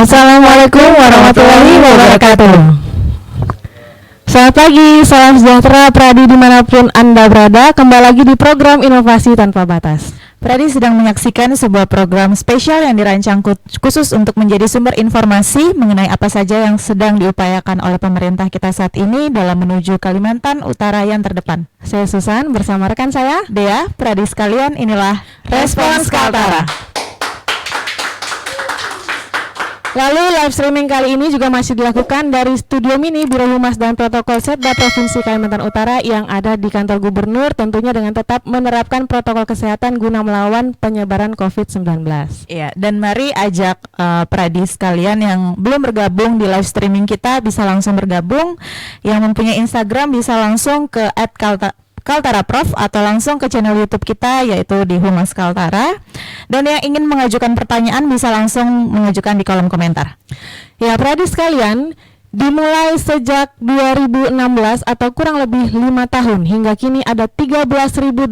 Assalamualaikum warahmatullahi wabarakatuh. Selamat pagi, salam sejahtera Pradi dimanapun Anda berada. Kembali lagi di program Inovasi Tanpa Batas. Pradi sedang menyaksikan sebuah program spesial yang dirancang khusus untuk menjadi sumber informasi mengenai apa saja yang sedang diupayakan oleh pemerintah kita saat ini dalam menuju Kalimantan Utara yang terdepan. Saya Susan bersama rekan saya Dea. Pradi sekalian, inilah Respons Kaltara. Lalu live streaming kali ini juga masih dilakukan dari Studio Mini Biro Humas dan Protokol Setda Provinsi Kalimantan Utara yang ada di kantor Gubernur, tentunya dengan tetap menerapkan protokol kesehatan guna melawan penyebaran COVID-19. Iya, dan mari ajak Pradi sekalian yang belum bergabung di live streaming kita bisa langsung bergabung. Yang mempunyai Instagram bisa langsung ke @Kaltara Prof atau langsung ke channel YouTube kita yaitu di Humas Kaltara. Dan yang ingin mengajukan pertanyaan bisa langsung mengajukan di kolom komentar. Ya, Pradi sekalian, dimulai sejak 2016 atau kurang lebih 5 tahun hingga kini ada 13.800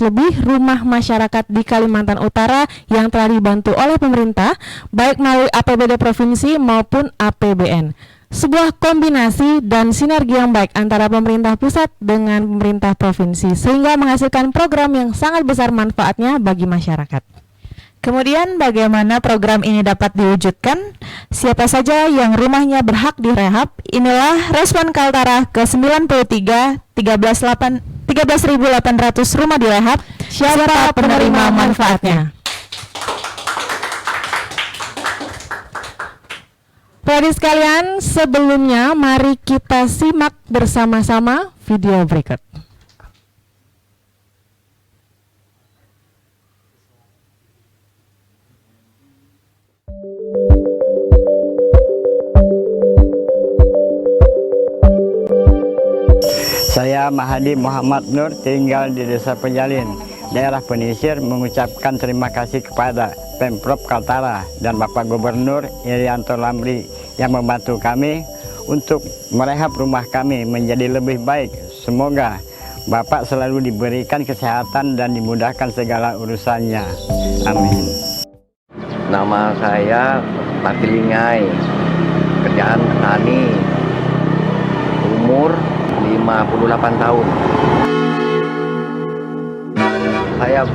lebih rumah masyarakat di Kalimantan Utara yang telah dibantu oleh pemerintah baik melalui APBD provinsi maupun APBN. Sebuah kombinasi dan sinergi yang baik antara pemerintah pusat dengan pemerintah provinsi sehingga menghasilkan program yang sangat besar manfaatnya bagi masyarakat. Kemudian bagaimana program ini dapat diwujudkan? Siapa saja yang rumahnya berhak direhab? Inilah Respon Kaltara ke-93, 13.800 rumah direhab. Siapa penerima manfaatnya? Pradi sekalian, sebelumnya mari kita simak bersama-sama video berikut. Saya Mahadi Muhammad Nur, tinggal di Desa Penjalin, daerah Penisir, mengucapkan terima kasih kepada Pemprov Kaltara dan Bapak Gubernur Irianto Lamri yang membantu kami untuk merehab rumah kami menjadi lebih baik. Semoga Bapak selalu diberikan kesehatan dan dimudahkan segala urusannya. Amin. Nama saya Patilingai, kerjaan tani, umur 58 tahun.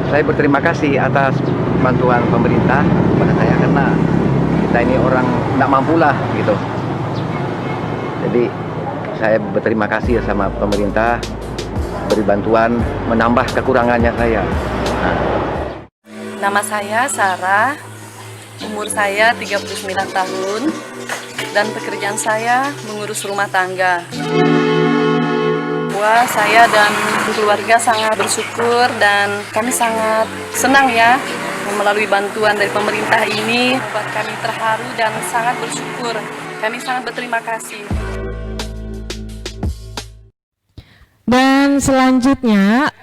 Saya berterima kasih atas bantuan pemerintah kepada saya karena kita ini orang tidak mampu lah gitu. Jadi saya berterima kasih sama pemerintah beri bantuan menambah kekurangannya saya. Nama saya Sarah, umur saya 39 tahun dan pekerjaan saya mengurus rumah tangga. Saya dan keluarga sangat bersyukur dan kami sangat senang ya melalui bantuan dari pemerintah ini buat kami terharu dan sangat bersyukur. Kami sangat berterima kasih. Dan selanjutnya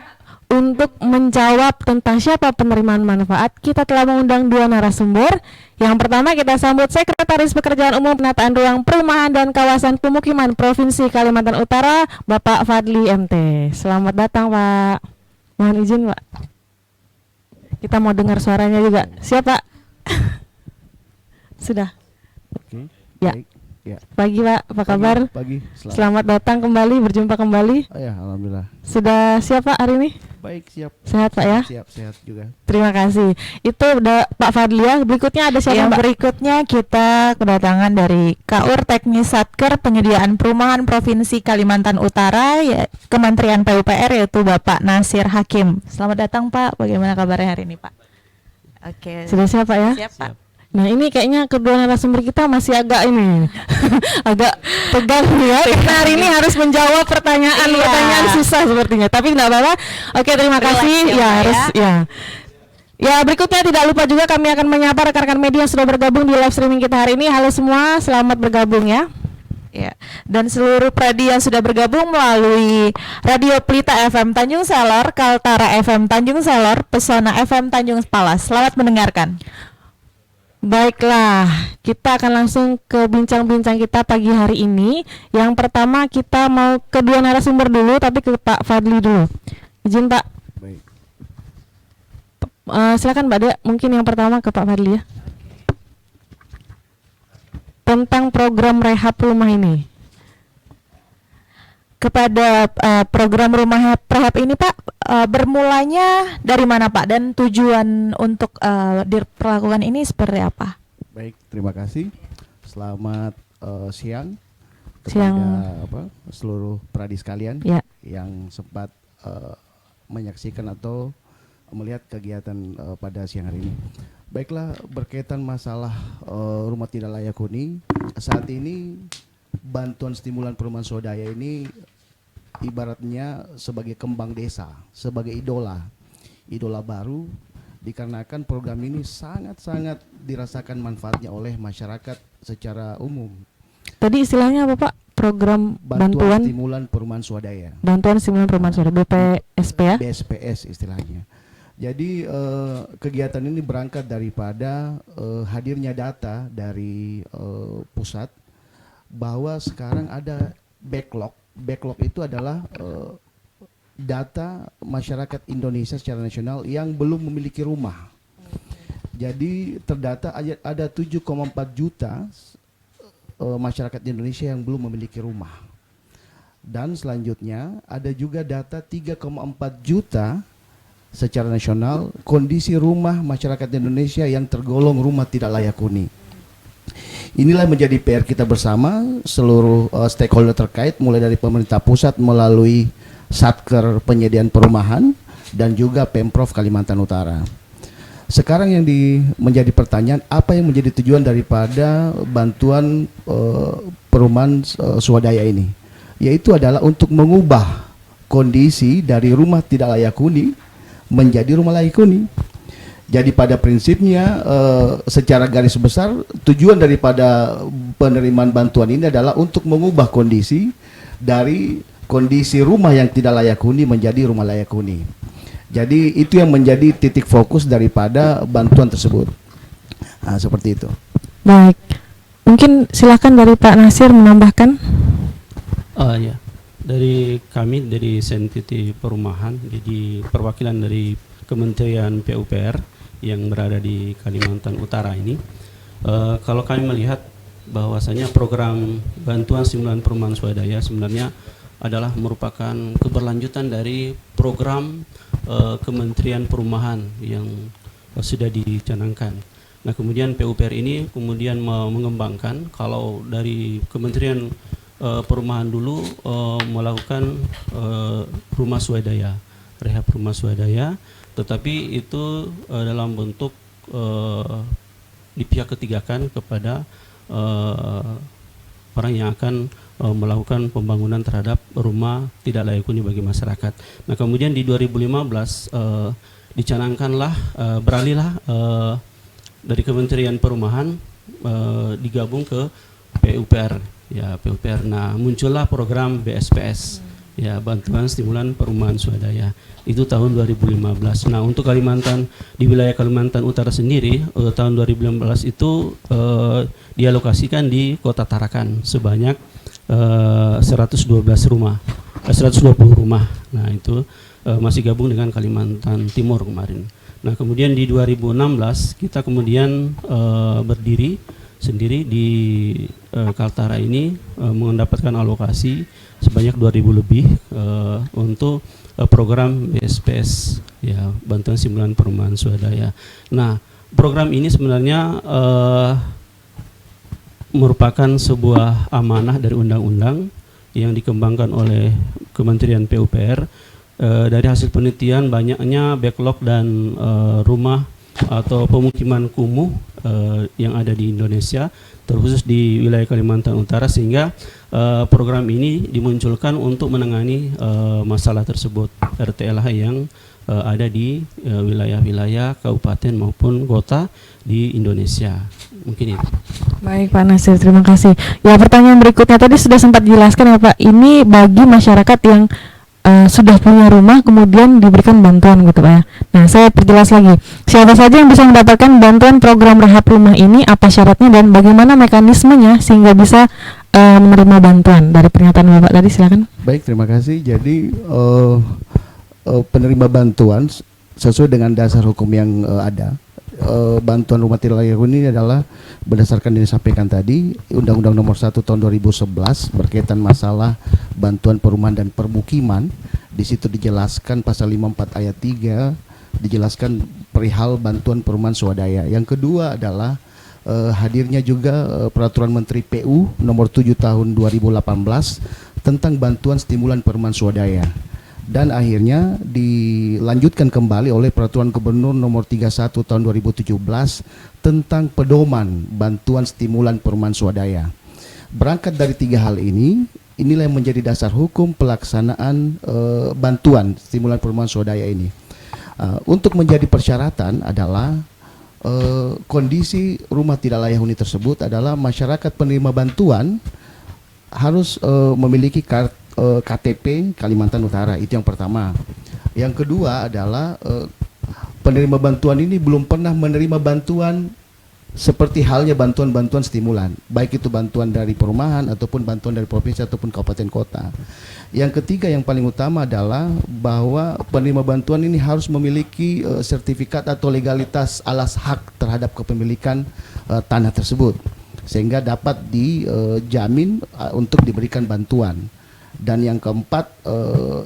untuk menjawab tentang siapa penerimaan manfaat, kita telah mengundang dua narasumber. Yang pertama kita sambut Sekretaris Pekerjaan Umum Penataan Ruang Perumahan dan Kawasan Pemukiman Provinsi Kalimantan Utara, Bapak Fadli MT. Selamat datang, Pak. Mohon izin, Pak. Kita mau dengar suaranya juga. Siapa? Sudah. Oke. Ya. Baik. Ya. Pagi, Pak. Apa kabar? Pagi. Selamat datang kembali, berjumpa kembali. Oh ya, alhamdulillah. Sudah siap, Pak, hari ini? Baik, siap. Sehat, Pak ya? Siap, sehat juga. Terima kasih. Itu udah Pak Fadli ya. Berikutnya ada siapa, Yang Mbak? berikutnya kita kedatangan dari KUR Teknis Satker Penyediaan Perumahan Provinsi Kalimantan Utara ya, Kementerian PUPR yaitu Bapak Nasir Hakim. Selamat datang Pak. Bagaimana kabarnya hari ini Pak? Oke. Sudah siap, Pak ya? Siap Pak. Nah, ini kayaknya kedua narasumber kita masih agak ini agak tegang ya. Kita hari ini harus menjawab pertanyaan susah sepertinya. Tapi tidak apa-apa. Oke, terima kasih. Ya, harus ya. Ya, berikutnya tidak lupa juga kami akan menyapa rekan-rekan media yang sudah bergabung di live streaming kita hari ini. Halo semua, selamat bergabung ya. Ya, dan seluruh pradi yang sudah bergabung melalui Radio Pelita FM Tanjung Selor, Kaltara FM Tanjung Selor, Pesona FM Tanjung Palas. Selamat mendengarkan. Baiklah, kita akan langsung ke bincang-bincang kita pagi hari ini. Yang pertama kita mau kedua narasumber dulu, tapi ke Pak Fadli dulu. Izin Pak. Baik. Silakan Mbak Dea, mungkin yang pertama ke Pak Fadli ya. tentang program rehab rumah ini? Kepada program rumah rehab ini Pak, bermulanya dari mana Pak, dan tujuan untuk diperlakukan ini seperti apa? Baik, terima kasih. Selamat siang Siang. kepada seluruh pradi sekalian Ya. yang sempat menyaksikan atau melihat kegiatan pada siang hari ini. Baiklah, berkaitan masalah rumah tidak layak huni, saat ini bantuan stimulan perumahan swadaya ini ibaratnya sebagai kembang desa, sebagai idola baru, dikarenakan program ini sangat-sangat dirasakan manfaatnya oleh masyarakat secara umum. Tadi istilahnya apa Pak? Program Bantuan bantuan stimulan perumahan swadaya, stimulan perumahan swadaya, BPSP ya? BSPS istilahnya. Jadi kegiatan ini berangkat daripada hadirnya data dari pusat bahwa sekarang ada backlog. Backlog itu adalah data masyarakat Indonesia secara nasional yang belum memiliki rumah. Jadi terdata ada 7,4 juta masyarakat Indonesia yang belum memiliki rumah. Dan selanjutnya ada juga data 3,4 juta secara nasional kondisi rumah masyarakat Indonesia yang tergolong rumah tidak layak huni. Inilah menjadi PR kita bersama seluruh stakeholder terkait, mulai dari pemerintah pusat melalui Satker penyediaan perumahan dan juga Pemprov Kalimantan Utara. Sekarang yang menjadi pertanyaan, apa yang menjadi tujuan daripada bantuan perumahan swadaya ini? Yaitu adalah untuk mengubah kondisi dari rumah tidak layak huni menjadi rumah layak huni. Jadi pada prinsipnya secara garis besar tujuan daripada penerimaan bantuan ini adalah untuk mengubah kondisi dari kondisi rumah yang tidak layak huni menjadi rumah layak huni. Jadi itu yang menjadi titik fokus daripada bantuan tersebut. Nah, seperti itu. Baik. Mungkin silakan dari Pak Nasir menambahkan. Ya. Dari kami dari Sentiti Perumahan, jadi perwakilan dari Kementerian PUPR yang berada di Kalimantan Utara ini, kalau kami melihat bahwasanya program bantuan stimulan perumahan swadaya sebenarnya adalah merupakan keberlanjutan dari program Kementerian Perumahan yang sudah dicanangkan. Nah, kemudian PUPR ini kemudian mengembangkan, kalau dari Kementerian Perumahan dulu melakukan rumah swadaya, rehab rumah swadaya, tetapi itu dalam bentuk di pihak ketiga kan kepada orang yang akan melakukan pembangunan terhadap rumah tidak layak huni bagi masyarakat. Nah, kemudian di 2015 dicanangkanlah beralihlah dari Kementerian Perumahan digabung ke PUPR. Ya, PUPR. Nah, muncullah program BSPS, ya, bantuan stimulan perumahan swadaya. Itu tahun 2015. Nah, untuk Kalimantan, di wilayah Kalimantan Utara sendiri tahun 2015 itu dialokasikan di Kota Tarakan sebanyak 120 rumah. Nah, itu masih gabung dengan Kalimantan Timur kemarin. Nah, kemudian di 2016 kita kemudian berdiri sendiri di Kaltara ini mendapatkan alokasi sebanyak 2.000 lebih untuk program BSPS, ya, bantuan stimulan perumahan swadaya. Nah, program ini sebenarnya merupakan sebuah amanah dari undang-undang yang dikembangkan oleh Kementerian PUPR. Dari hasil penelitian banyaknya backlog dan rumah atau pemukiman kumuh yang ada di Indonesia, terkhusus di wilayah Kalimantan Utara, sehingga program ini dimunculkan untuk menangani masalah tersebut, RTLH yang ada di wilayah-wilayah kabupaten maupun kota di Indonesia. Mungkin itu. Baik Pak Nasir, terima kasih. Ya, pertanyaan berikutnya tadi sudah sempat dijelaskan ya Pak, ini bagi masyarakat yang sudah punya rumah kemudian diberikan bantuan gitu Pak ya. Nah, saya perjelas lagi, siapa saja yang bisa mendapatkan bantuan program rehab rumah ini, apa syaratnya dan bagaimana mekanismenya sehingga bisa menerima bantuan? Dari pernyataan Bapak tadi, silakan. Baik, terima kasih. Jadi penerima bantuan sesuai dengan dasar hukum yang ada, bantuan rumah tidak layak huni ini adalah berdasarkan yang disampaikan tadi, Undang-Undang Nomor 1 Tahun 2011 berkaitan masalah bantuan perumahan dan permukiman. Di situ dijelaskan pasal 54 ayat 3 dijelaskan perihal bantuan perumahan swadaya. Yang kedua adalah hadirnya juga Peraturan Menteri PU Nomor 7 Tahun 2018 tentang bantuan stimulan perumahan swadaya. Dan akhirnya dilanjutkan kembali oleh Peraturan Gubernur Nomor 31 Tahun 2017 tentang pedoman bantuan stimulan perumahan swadaya. Berangkat dari tiga hal ini, inilah yang menjadi dasar hukum pelaksanaan bantuan stimulan perumahan swadaya ini. Untuk menjadi persyaratan adalah kondisi rumah tidak layak huni tersebut adalah masyarakat penerima bantuan harus memiliki KTP Kalimantan Utara, itu yang pertama. Yang kedua adalah penerima bantuan ini belum pernah menerima bantuan seperti halnya bantuan-bantuan stimulan, baik itu bantuan dari perumahan ataupun bantuan dari provinsi ataupun kabupaten kota. Yang ketiga yang paling utama adalah bahwa penerima bantuan ini harus memiliki sertifikat atau legalitas alas hak terhadap kepemilikan tanah tersebut, sehingga dapat dijamin untuk diberikan bantuan. Dan yang keempat,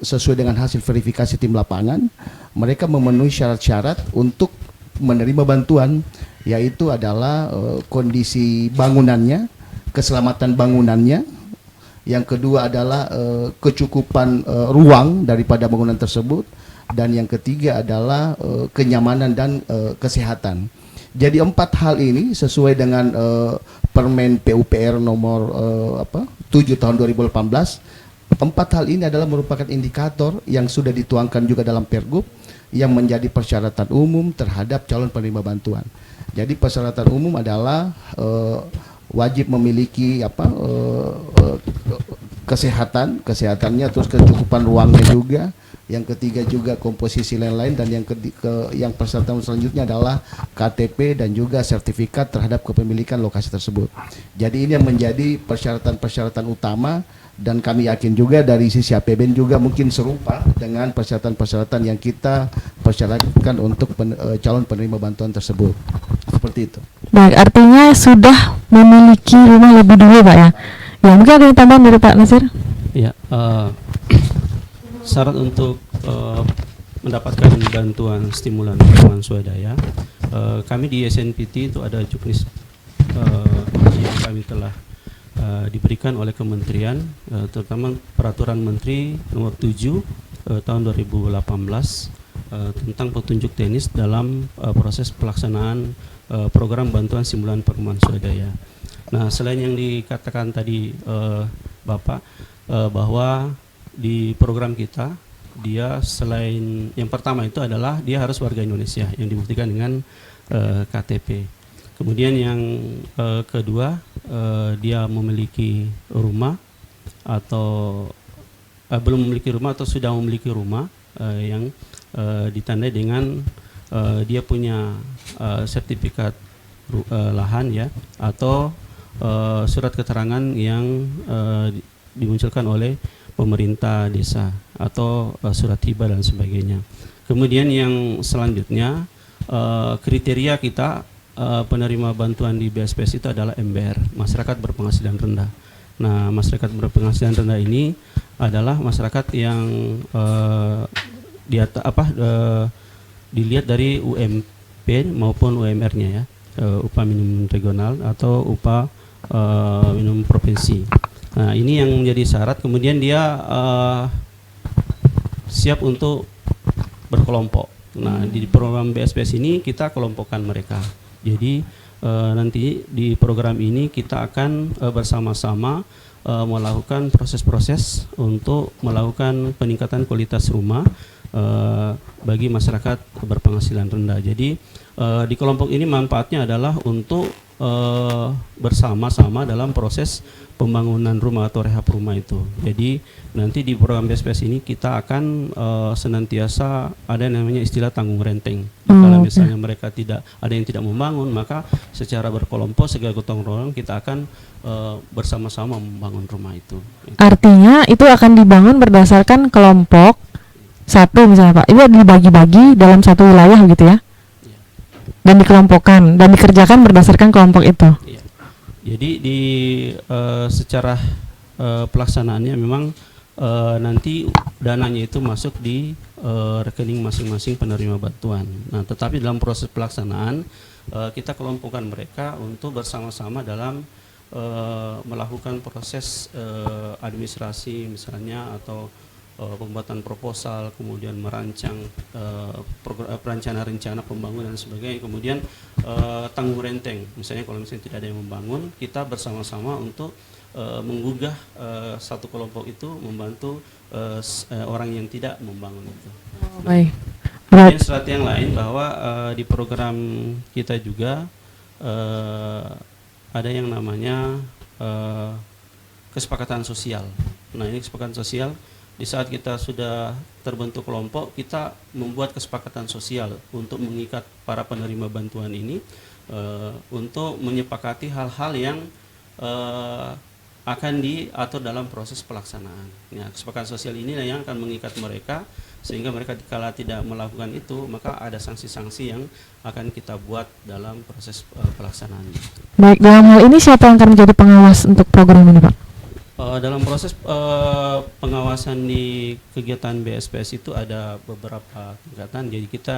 sesuai dengan hasil verifikasi tim lapangan, mereka memenuhi syarat-syarat untuk menerima bantuan, yaitu adalah kondisi bangunannya, keselamatan bangunannya. Yang kedua adalah kecukupan ruang daripada bangunan tersebut. Dan yang ketiga adalah kenyamanan dan kesehatan. Jadi 4 hal ini sesuai dengan Permen PUPR nomor 7 tahun 2018. 4 hal ini adalah merupakan indikator yang sudah dituangkan juga dalam Pergub yang menjadi persyaratan umum terhadap calon penerima bantuan. Jadi persyaratan umum adalah wajib memiliki kesehatannya, terus kecukupan ruangnya juga. Yang ketiga juga komposisi lain-lain, dan yang persyaratan selanjutnya adalah KTP dan juga sertifikat terhadap kepemilikan lokasi tersebut. Jadi ini yang menjadi persyaratan-persyaratan utama, dan kami yakin juga dari sisi APBN juga mungkin serupa dengan persyaratan-persyaratan yang kita persyaratkan untuk calon penerima bantuan tersebut. Seperti itu. Baik, artinya sudah memiliki rumah lebih dulu, Pak ya. Ya, mungkin ada yang tambahan dari Pak Nasir? Ya, syarat untuk mendapatkan bantuan stimulan perumahan swadaya, kami di SNPT itu ada juknis yang kami telah diberikan oleh kementerian, terutama Peraturan Menteri Nomor 7 tahun 2018 tentang petunjuk teknis dalam proses pelaksanaan program bantuan stimulan perumahan swadaya. Nah, selain yang dikatakan tadi Bapak, bahwa di program kita, dia selain yang pertama itu adalah dia harus warga Indonesia yang dibuktikan dengan KTP. Kemudian yang kedua, dia memiliki rumah atau belum memiliki rumah atau sudah memiliki rumah yang ditandai dengan dia punya sertifikat lahan ya, atau surat keterangan yang dimunculkan oleh pemerintah desa atau surat hibah dan sebagainya. Kemudian yang selanjutnya, kriteria kita penerima bantuan di BSPS itu adalah MBR, masyarakat berpenghasilan rendah. Nah, masyarakat berpenghasilan rendah ini adalah masyarakat yang dilihat dari UMP maupun UMR-nya ya, upah minimum regional atau upah minimum provinsi. Nah, ini yang menjadi syarat. Kemudian dia siap untuk berkelompok. Nah, di program BSPS ini kita kelompokkan mereka. Jadi nanti di program ini kita akan bersama-sama melakukan proses-proses untuk melakukan peningkatan kualitas rumah bagi masyarakat berpenghasilan rendah. Jadi di kelompok ini manfaatnya adalah untuk bersama-sama dalam proses pembangunan rumah atau rehab rumah itu. Jadi nanti di program BSPS ini kita akan senantiasa ada yang namanya istilah tanggung renteng. Kalau misalnya mereka ada yang tidak membangun, maka secara berkelompok segala gotong royong kita akan bersama-sama membangun rumah itu. Artinya itu akan dibangun berdasarkan kelompok satu misalnya Pak. Itu dibagi-bagi dalam satu wilayah gitu ya? dan dikelompokkan dan dikerjakan berdasarkan kelompok itu. Iya. Jadi secara pelaksanaannya memang nanti dananya itu masuk di rekening masing-masing penerima bantuan. Nah, tetapi dalam proses pelaksanaan kita kelompokkan mereka untuk bersama-sama dalam melakukan proses administrasi misalnya, atau pembuatan proposal, kemudian merancang perencanaan rencana pembangunan dan sebagainya, kemudian tanggung renteng. Misalnya kalau misalnya tidak ada yang membangun, kita bersama-sama untuk menggugah satu kelompok itu membantu orang yang tidak membangun itu. Baik. Kemudian strategi yang lain bahwa di program kita juga ada yang namanya kesepakatan sosial. Nah, ini kesepakatan sosial, di saat kita sudah terbentuk kelompok, kita membuat kesepakatan sosial untuk mengikat para penerima bantuan ini untuk menyepakati hal-hal yang akan diatur dalam proses pelaksanaan. Ya, kesepakatan sosial ini yang akan mengikat mereka, sehingga mereka kala tidak melakukan itu, maka ada sanksi-sanksi yang akan kita buat dalam proses pelaksanaan. Baik, dalam hal ini siapa yang akan menjadi pengawas untuk program ini, Pak? Dalam proses pengawasan di kegiatan BSPS itu ada beberapa tingkatan. Jadi kita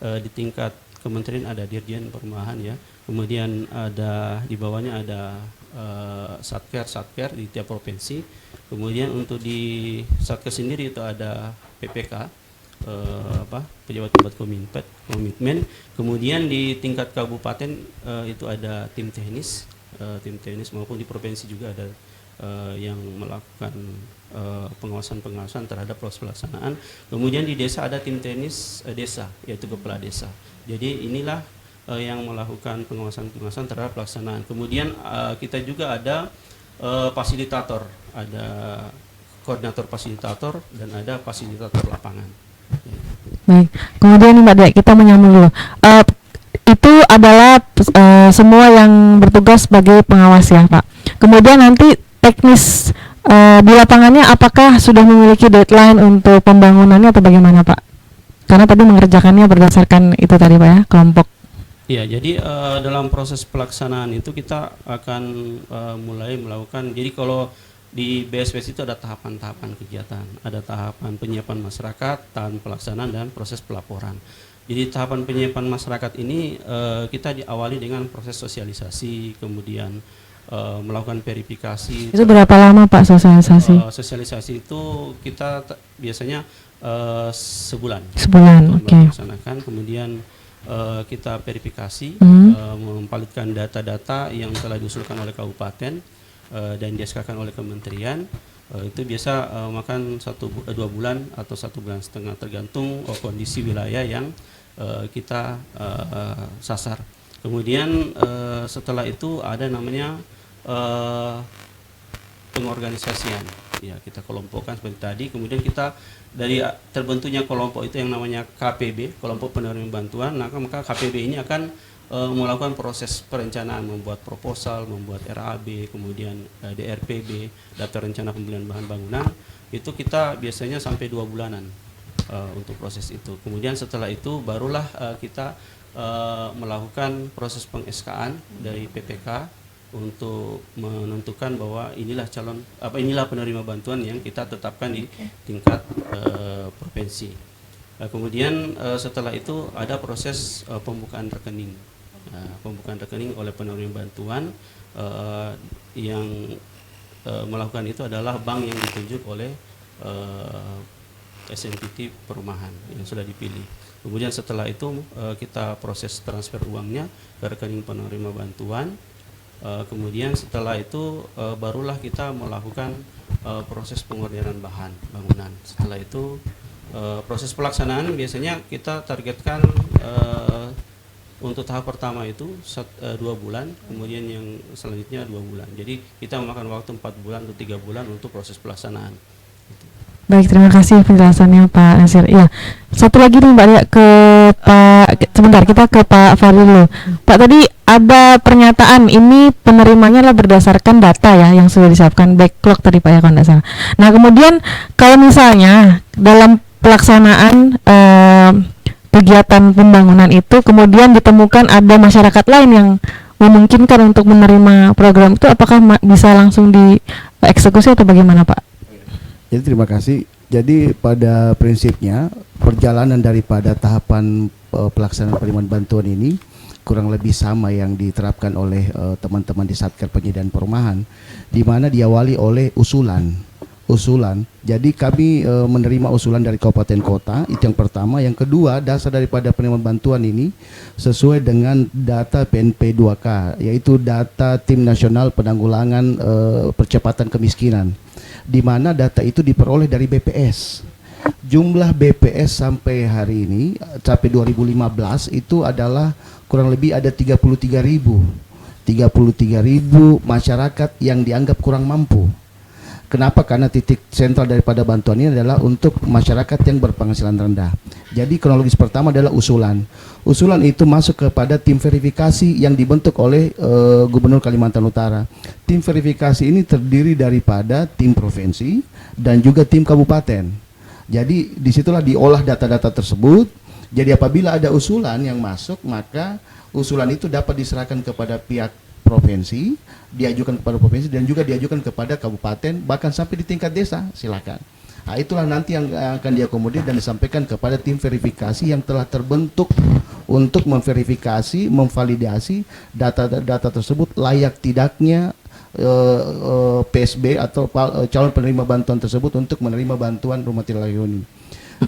di tingkat kementerian ada Dirjen Perumahan ya, kemudian ada di bawahnya ada satker di tiap provinsi. Kemudian untuk di satker sendiri itu ada PPK, pejabat komitmen. Kemudian di tingkat kabupaten itu ada tim teknis maupun di provinsi juga ada yang melakukan pengawasan terhadap proses pelaksanaan. Kemudian di desa ada tim teknis desa, yaitu kepala desa. Jadi inilah yang melakukan pengawasan terhadap pelaksanaan. Kemudian kita juga ada fasilitator, ada koordinator fasilitator dan ada fasilitator lapangan. Baik, kemudian nih Mbak Dek, kita menyambung dulu. Itu adalah semua yang bertugas sebagai pengawas ya Pak. Kemudian nanti teknis di lapangannya apakah sudah memiliki deadline untuk pembangunannya atau bagaimana Pak? Karena tadi mengerjakannya berdasarkan itu tadi Pak ya, kelompok. Ya, jadi dalam proses pelaksanaan itu kita akan mulai melakukan, jadi kalau di BSPS itu ada tahapan-tahapan kegiatan, ada tahapan penyiapan masyarakat, tahapan pelaksanaan, dan proses pelaporan. Jadi tahapan penyiapan masyarakat ini kita diawali dengan proses sosialisasi, kemudian melakukan verifikasi. Itu berapa lama Pak sosialisasi? Sosialisasi itu kita biasanya sebulan. Sebulan, oke. Melaksanakan, kemudian kita verifikasi, mempalitkan data-data yang telah diusulkan oleh kabupaten dan di-SK-kan oleh kementerian. Itu biasa makan 1-2 bulan atau 1,5 bulan tergantung kondisi wilayah yang kita sasar. Kemudian setelah itu ada namanya pengorganisasian. Ya, kita kelompokkan seperti tadi. Kemudian kita dari terbentuknya kelompok itu yang namanya KPB, kelompok penerima bantuan. Nah, maka KPB ini akan melakukan proses perencanaan, membuat proposal, membuat RAB, kemudian DRPB, daftar rencana pembelian bahan bangunan. Itu kita biasanya sampai 2 bulanan untuk proses itu. Kemudian setelah itu barulah kita melakukan proses peng-SK-an dari PPK untuk menentukan bahwa inilah inilah penerima bantuan yang kita tetapkan di tingkat provinsi. Kemudian setelah itu ada proses pembukaan rekening. Pembukaan rekening oleh penerima bantuan yang melakukan itu adalah bank yang ditunjuk oleh SNPT perumahan yang sudah dipilih. Kemudian setelah itu kita proses transfer uangnya ke rekening penerima bantuan. Kemudian setelah itu barulah kita melakukan proses pengorderan bahan bangunan. Setelah itu proses pelaksanaan biasanya kita targetkan untuk tahap pertama itu 2 bulan, kemudian yang selanjutnya 2 bulan. Jadi kita memakan waktu 4 bulan atau 3 bulan untuk proses pelaksanaan. Baik, terima kasih penjelasannya Pak Nasir. Ya, satu lagi nih Mbak Dek, sebentar kita ke Pak Fadil dulu. Pak, tadi ada pernyataan ini penerimanya lah berdasarkan data ya yang sudah disiapkan, backlog tadi Pak ya kalau tidak salah. Nah kemudian kalau misalnya dalam pelaksanaan kegiatan pembangunan itu kemudian ditemukan ada masyarakat lain yang memungkinkan untuk menerima program itu, apakah bisa langsung dieksekusi atau bagaimana Pak? Jadi terima kasih. Jadi pada prinsipnya perjalanan daripada tahapan pelaksanaan penerimaan bantuan ini kurang lebih sama yang diterapkan oleh teman-teman di Satker Penyediaan Perumahan, di mana diawali oleh usulan. Jadi kami menerima usulan dari kabupaten kota, itu yang pertama. Yang kedua, dasar daripada penerimaan bantuan ini sesuai dengan data PNP 2K, yaitu data Tim Nasional Penanggulangan Percepatan Kemiskinan, di mana data itu diperoleh dari BPS. Jumlah BPS sampai hari ini, sampai 2015 itu adalah kurang lebih ada 33.000 masyarakat yang dianggap kurang mampu. Kenapa? Karena titik sentral daripada bantuan ini adalah untuk masyarakat yang berpenghasilan rendah. Jadi kronologis pertama adalah usulan. Usulan itu masuk kepada tim verifikasi yang dibentuk oleh Gubernur Kalimantan Utara. Tim verifikasi ini terdiri daripada tim provinsi dan juga tim kabupaten. Jadi disitulah diolah data-data tersebut. Jadi apabila ada usulan yang masuk, maka usulan itu dapat diserahkan kepada pihak provinsi, diajukan kepada provinsi dan juga diajukan kepada kabupaten, bahkan sampai di tingkat desa, silakan. Nah, itulah nanti yang akan diakomodir dan disampaikan kepada tim verifikasi yang telah terbentuk untuk memverifikasi, memvalidasi data-data tersebut layak tidaknya PSB atau calon penerima bantuan tersebut untuk menerima bantuan rumah tidak layak huni.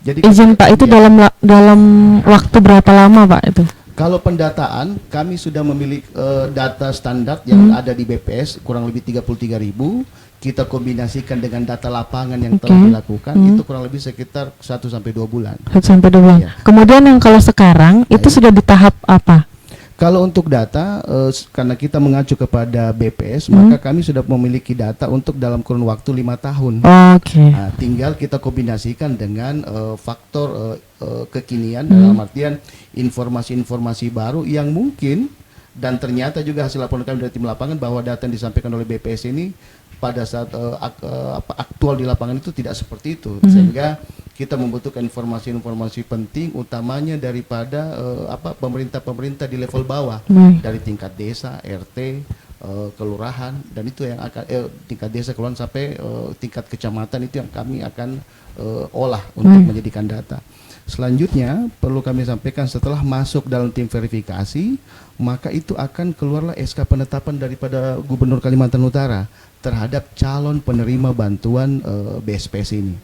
Jadi izin Pak, itu ya, dalam waktu berapa lama Pak itu? Kalau pendataan, kami sudah memiliki data standar yang ada di BPS kurang lebih 33.000. Kita kombinasikan dengan data lapangan yang telah dilakukan, itu kurang lebih sekitar 1 sampai 2 bulan. 1 sampai 2 bulan. Ya. Kemudian yang kalau sekarang itu sudah di tahap apa? Kalau untuk data, karena kita mengacu kepada BPS, maka kami sudah memiliki data untuk dalam kurun waktu 5 tahun. Oke. Nah, tinggal kita kombinasikan dengan faktor kekinian, dalam artian informasi-informasi baru yang mungkin, dan ternyata juga hasil laporan kami dari tim lapangan bahwa data yang disampaikan oleh BPS ini pada saat aktual di lapangan itu tidak seperti itu, sehingga kita membutuhkan informasi-informasi penting, utamanya daripada pemerintah-pemerintah di level bawah, dari tingkat desa, RT, kelurahan, dan itu yang akan tingkat desa, kelurahan sampai tingkat kecamatan, itu yang kami akan olah untuk menjadikan data. Selanjutnya perlu kami sampaikan, setelah masuk dalam tim verifikasi, maka itu akan keluarlah SK penetapan daripada Gubernur Kalimantan Utara terhadap calon penerima bantuan BSPS ini.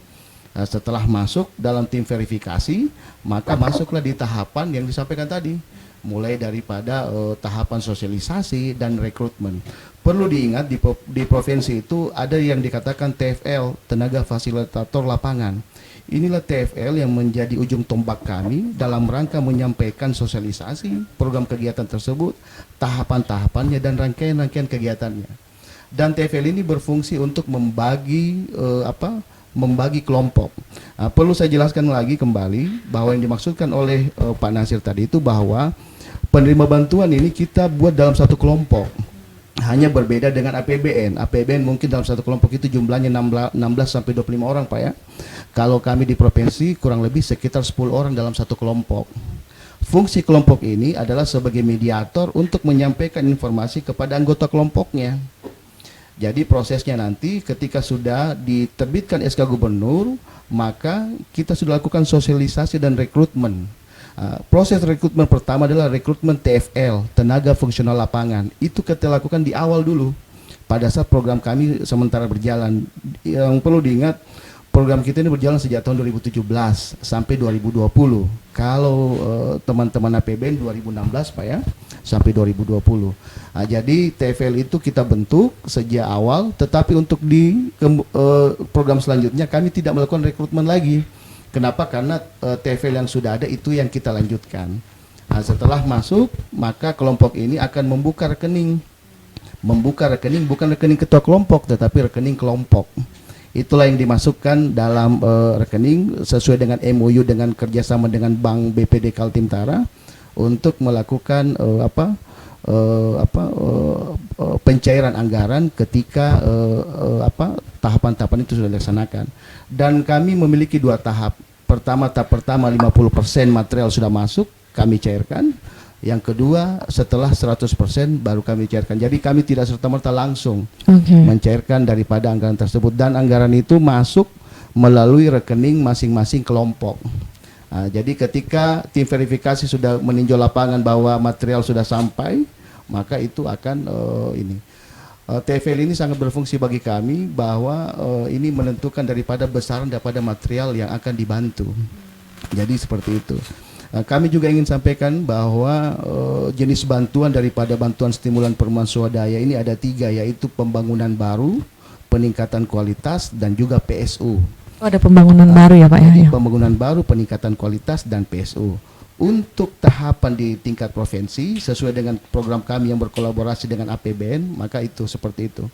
Nah, setelah masuk dalam tim verifikasi, maka masuklah di tahapan yang disampaikan tadi, mulai daripada tahapan sosialisasi dan rekrutmen. Perlu diingat di provinsi itu ada yang dikatakan TFL, tenaga fasilitator lapangan. Inilah TFL yang menjadi ujung tombak kami dalam rangka menyampaikan sosialisasi program kegiatan tersebut, tahapan-tahapannya dan rangkaian-rangkaian kegiatannya. Dan TFL ini berfungsi untuk membagi kelompok. Nah, perlu saya jelaskan lagi kembali bahwa yang dimaksudkan oleh Pak Nasir tadi itu bahwa penerima bantuan ini kita buat dalam satu kelompok. Hanya berbeda dengan APBN. APBN mungkin dalam satu kelompok itu jumlahnya 16 sampai 25 orang, Pak ya. Kalau kami di provinsi kurang lebih sekitar 10 orang dalam satu kelompok. Fungsi kelompok ini adalah sebagai mediator untuk menyampaikan informasi kepada anggota kelompoknya. Jadi prosesnya nanti ketika sudah diterbitkan SK Gubernur, maka kita sudah lakukan sosialisasi dan rekrutmen. Proses rekrutmen pertama adalah rekrutmen TFL, tenaga fungsional lapangan. Itu kita lakukan di awal dulu, pada saat program kami sementara berjalan. Yang perlu diingat, program kita ini berjalan sejak tahun 2017 sampai 2020. Kalau teman-teman APBN 2016, Pak ya, sampai 2020. Nah, jadi TFL itu kita bentuk sejak awal, tetapi untuk di program selanjutnya kami tidak melakukan rekrutmen lagi. Kenapa? Karena TFL yang sudah ada itu yang kita lanjutkan. Nah, setelah masuk, maka kelompok ini akan membuka rekening. Membuka rekening bukan rekening ketua kelompok, tetapi rekening kelompok. Itulah yang dimasukkan dalam rekening sesuai dengan MOU dengan kerjasama dengan Bank BPD Kaltimtara untuk melakukan pencairan anggaran ketika tahapan-tahapan itu sudah dilaksanakan. Dan kami memiliki 2 tahap. Pertama, tahap pertama 50% material sudah masuk, kami cairkan. Yang kedua, setelah 100% baru kami cairkan. Jadi kami tidak serta-merta langsung mencairkan daripada anggaran tersebut. Dan anggaran itu masuk melalui rekening masing-masing kelompok. Jadi ketika tim verifikasi sudah meninjau lapangan bahwa material sudah sampai, maka itu akan TFL ini sangat berfungsi bagi kami bahwa ini menentukan daripada besaran daripada material yang akan dibantu. Jadi seperti itu. Kami juga ingin sampaikan bahwa jenis bantuan daripada bantuan stimulan perumahan swadaya ini ada 3, yaitu pembangunan baru, peningkatan kualitas, dan juga PSU. Oh, ada pembangunan baru ya Pak ya? Pembangunan baru, peningkatan kualitas, dan PSU. Untuk tahapan di tingkat provinsi, sesuai dengan program kami yang berkolaborasi dengan APBN, maka itu seperti itu.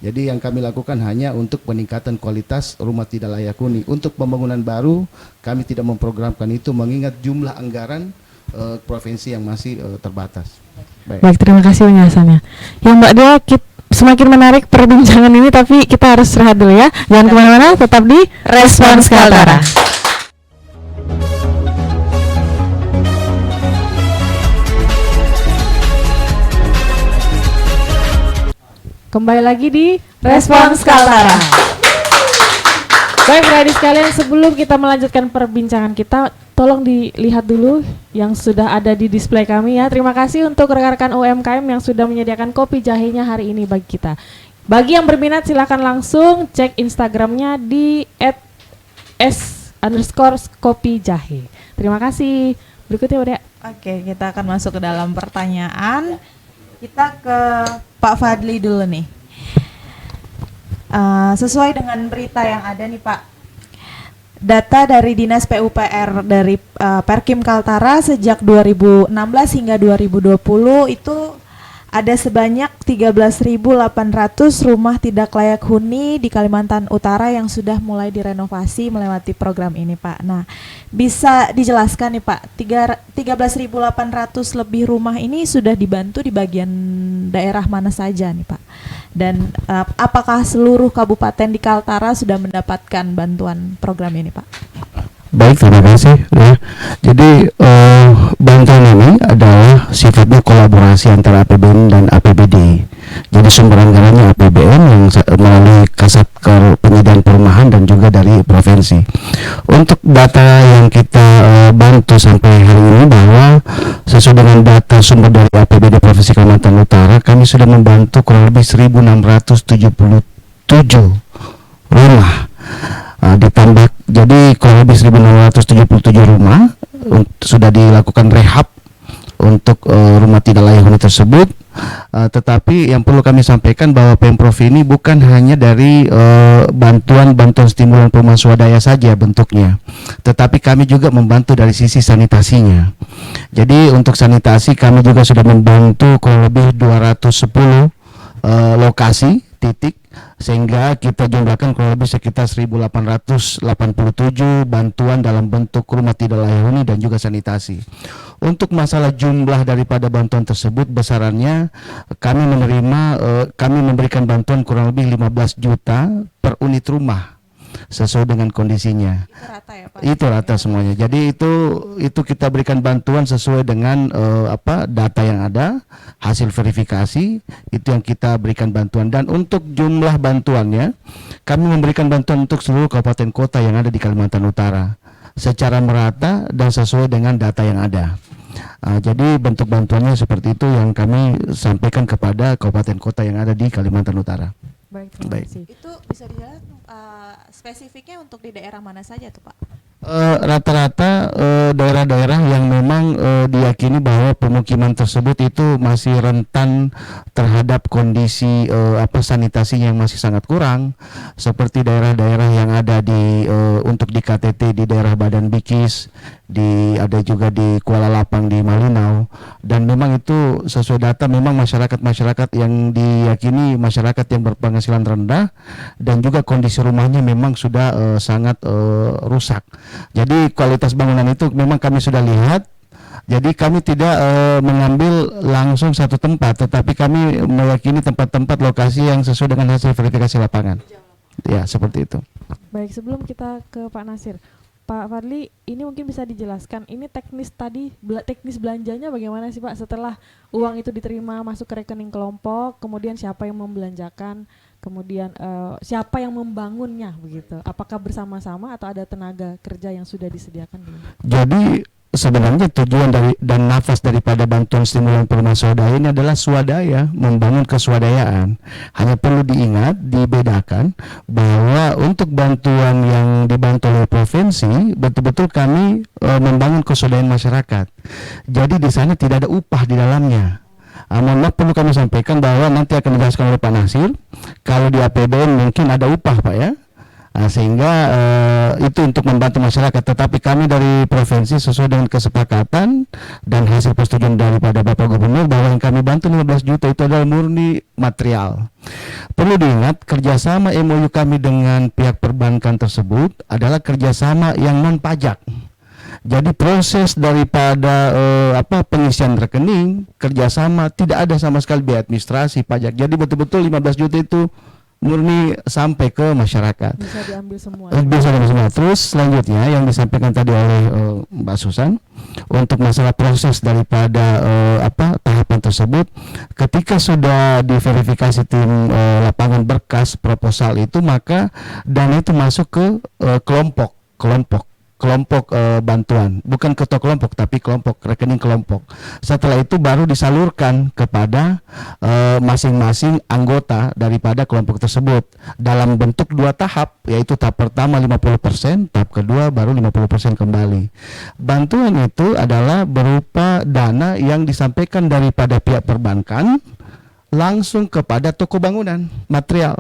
Jadi yang kami lakukan hanya untuk peningkatan kualitas rumah tidak layak huni. Untuk pembangunan baru, kami tidak memprogramkan itu mengingat jumlah anggaran provinsi yang masih terbatas. Baik, terima kasih penjelasannya. Ya Mbak Dea, semakin menarik perbincangan ini, tapi kita harus istirahat dulu ya. Jangan kemana-mana, tetap di Respons Kaltara. Kembali lagi di Respons Kaltara. Baik, adik sekalian, sebelum kita melanjutkan perbincangan kita, tolong dilihat dulu yang sudah ada di display kami ya. Terima kasih untuk rekan-rekan UMKM yang sudah menyediakan kopi jahenya hari ini bagi kita. Bagi yang berminat silakan langsung cek Instagramnya di @s_kopijahe. Terima kasih. Berikutnya udah. Oke, kita akan masuk ke dalam pertanyaan. Kita ke Pak Fadli dulu nih. Sesuai dengan berita yang ada nih Pak, data dari Dinas PUPR dari Perkim Kaltara sejak 2016 hingga 2020 itu ada sebanyak 13.800 rumah tidak layak huni di Kalimantan Utara yang sudah mulai direnovasi melewati program ini Pak. Nah, bisa dijelaskan nih Pak, 13.800 lebih rumah ini sudah dibantu di bagian daerah mana saja nih Pak? Dan apakah seluruh kabupaten di Kaltara sudah mendapatkan bantuan program ini Pak? Baik, terima kasih. Ya. Jadi bantuan ini adalah sifatnya kolaborasi antara APBN dan APBD. Jadi sumber anggarannya APBN yang melalui Kasat Penyediaan Perumahan dan juga dari provinsi. Untuk data yang kita bantu sampai hari ini bahwa sesuai dengan data sumber dari APBD Provinsi Kalimantan Utara, kami sudah membantu kurang lebih 1.677 rumah. Ditambah jadi kurang lebih 1.677 rumah sudah dilakukan rehab untuk rumah tidak layak huni tersebut. Tetapi yang perlu kami sampaikan bahwa Pemprov ini bukan hanya dari bantuan stimulan perumahan swadaya saja bentuknya, tetapi kami juga membantu dari sisi sanitasinya. Jadi untuk sanitasi kami juga sudah membantu kurang lebih 210 lokasi titik, sehingga kita jumlahkan kurang lebih sekitar 1.887 bantuan dalam bentuk rumah tidak layak huni dan juga sanitasi. Untuk masalah jumlah daripada bantuan tersebut, besarannya kami memberikan bantuan kurang lebih 15 juta per unit rumah sesuai dengan kondisinya. Itu rata ya Pak? Itu rata semuanya. Jadi itu kita berikan bantuan sesuai dengan data yang ada, hasil verifikasi itu yang kita berikan bantuan. Dan untuk jumlah bantuannya, kami memberikan bantuan untuk seluruh kabupaten kota yang ada di Kalimantan Utara secara merata dan sesuai dengan data yang ada. Jadi bentuk bantuannya seperti itu yang kami sampaikan kepada kabupaten kota yang ada di Kalimantan Utara. Baik, terima kasih. Itu bisa dilihat spesifiknya untuk di daerah mana saja tuh Pak? Rata-rata daerah-daerah yang memang diyakini bahwa pemukiman tersebut itu masih rentan terhadap kondisi sanitasi yang masih sangat kurang, seperti daerah-daerah yang ada di untuk di KTT di daerah Badan Bikis, ada juga di Kuala Lapang di Malinau, dan memang itu sesuai data memang masyarakat yang diyakini masyarakat yang berpenghasilan rendah dan juga kondisi rumahnya memang sudah sangat rusak. Jadi kualitas bangunan itu memang kami sudah lihat. Jadi kami tidak mengambil langsung satu tempat, tetapi kami meyakini tempat-tempat lokasi yang sesuai dengan hasil verifikasi lapangan. Ya, seperti itu. Baik, sebelum kita ke Pak Nasir, Pak Fadli, ini mungkin bisa dijelaskan, ini teknis tadi, teknis belanjanya bagaimana sih Pak? Setelah uang itu diterima masuk ke rekening kelompok, kemudian siapa yang membelanjakan, kemudian siapa yang membangunnya begitu? Apakah bersama-sama atau ada tenaga kerja yang sudah disediakan? Jadi sebenarnya tujuan dari dan nafas daripada bantuan stimulan perumahan swadaya ini adalah swadaya, membangun keswadayaan. Hanya perlu diingat, dibedakan bahwa untuk bantuan yang dibantu oleh provinsi, betul-betul kami membangun keswadayaan masyarakat. Jadi di sana tidak ada upah di dalamnya. Mohon maaf, perlu kami sampaikan bahwa nanti akan dijelaskan oleh Pak Nasir, kalau di APBN mungkin ada upah Pak ya. Sehingga itu untuk membantu masyarakat, tetapi kami dari provinsi sesuai dengan kesepakatan dan hasil persetujuan daripada Bapak Gubernur bahwa yang kami bantu 15 juta itu adalah murni material. Perlu diingat, kerjasama MOU kami dengan pihak perbankan tersebut adalah kerjasama yang non pajak. Jadi proses daripada pengisian rekening kerjasama tidak ada sama sekali biaya administrasi pajak. Jadi betul-betul 15 juta itu murni sampai ke masyarakat. Bisa diambil semua. Bisa diambil semua. Terus selanjutnya yang disampaikan tadi oleh Mbak Susan untuk masalah proses daripada tahapan tersebut, ketika sudah diverifikasi tim lapangan berkas proposal itu, maka dana itu masuk ke kelompok bantuan, bukan ketua kelompok tapi kelompok, rekening kelompok. Setelah itu baru disalurkan kepada masing-masing anggota daripada kelompok tersebut dalam bentuk 2 tahap, yaitu tahap pertama 50%, tahap kedua baru 50% kembali. Bantuan itu adalah berupa dana yang disampaikan daripada pihak perbankan langsung kepada toko bangunan material.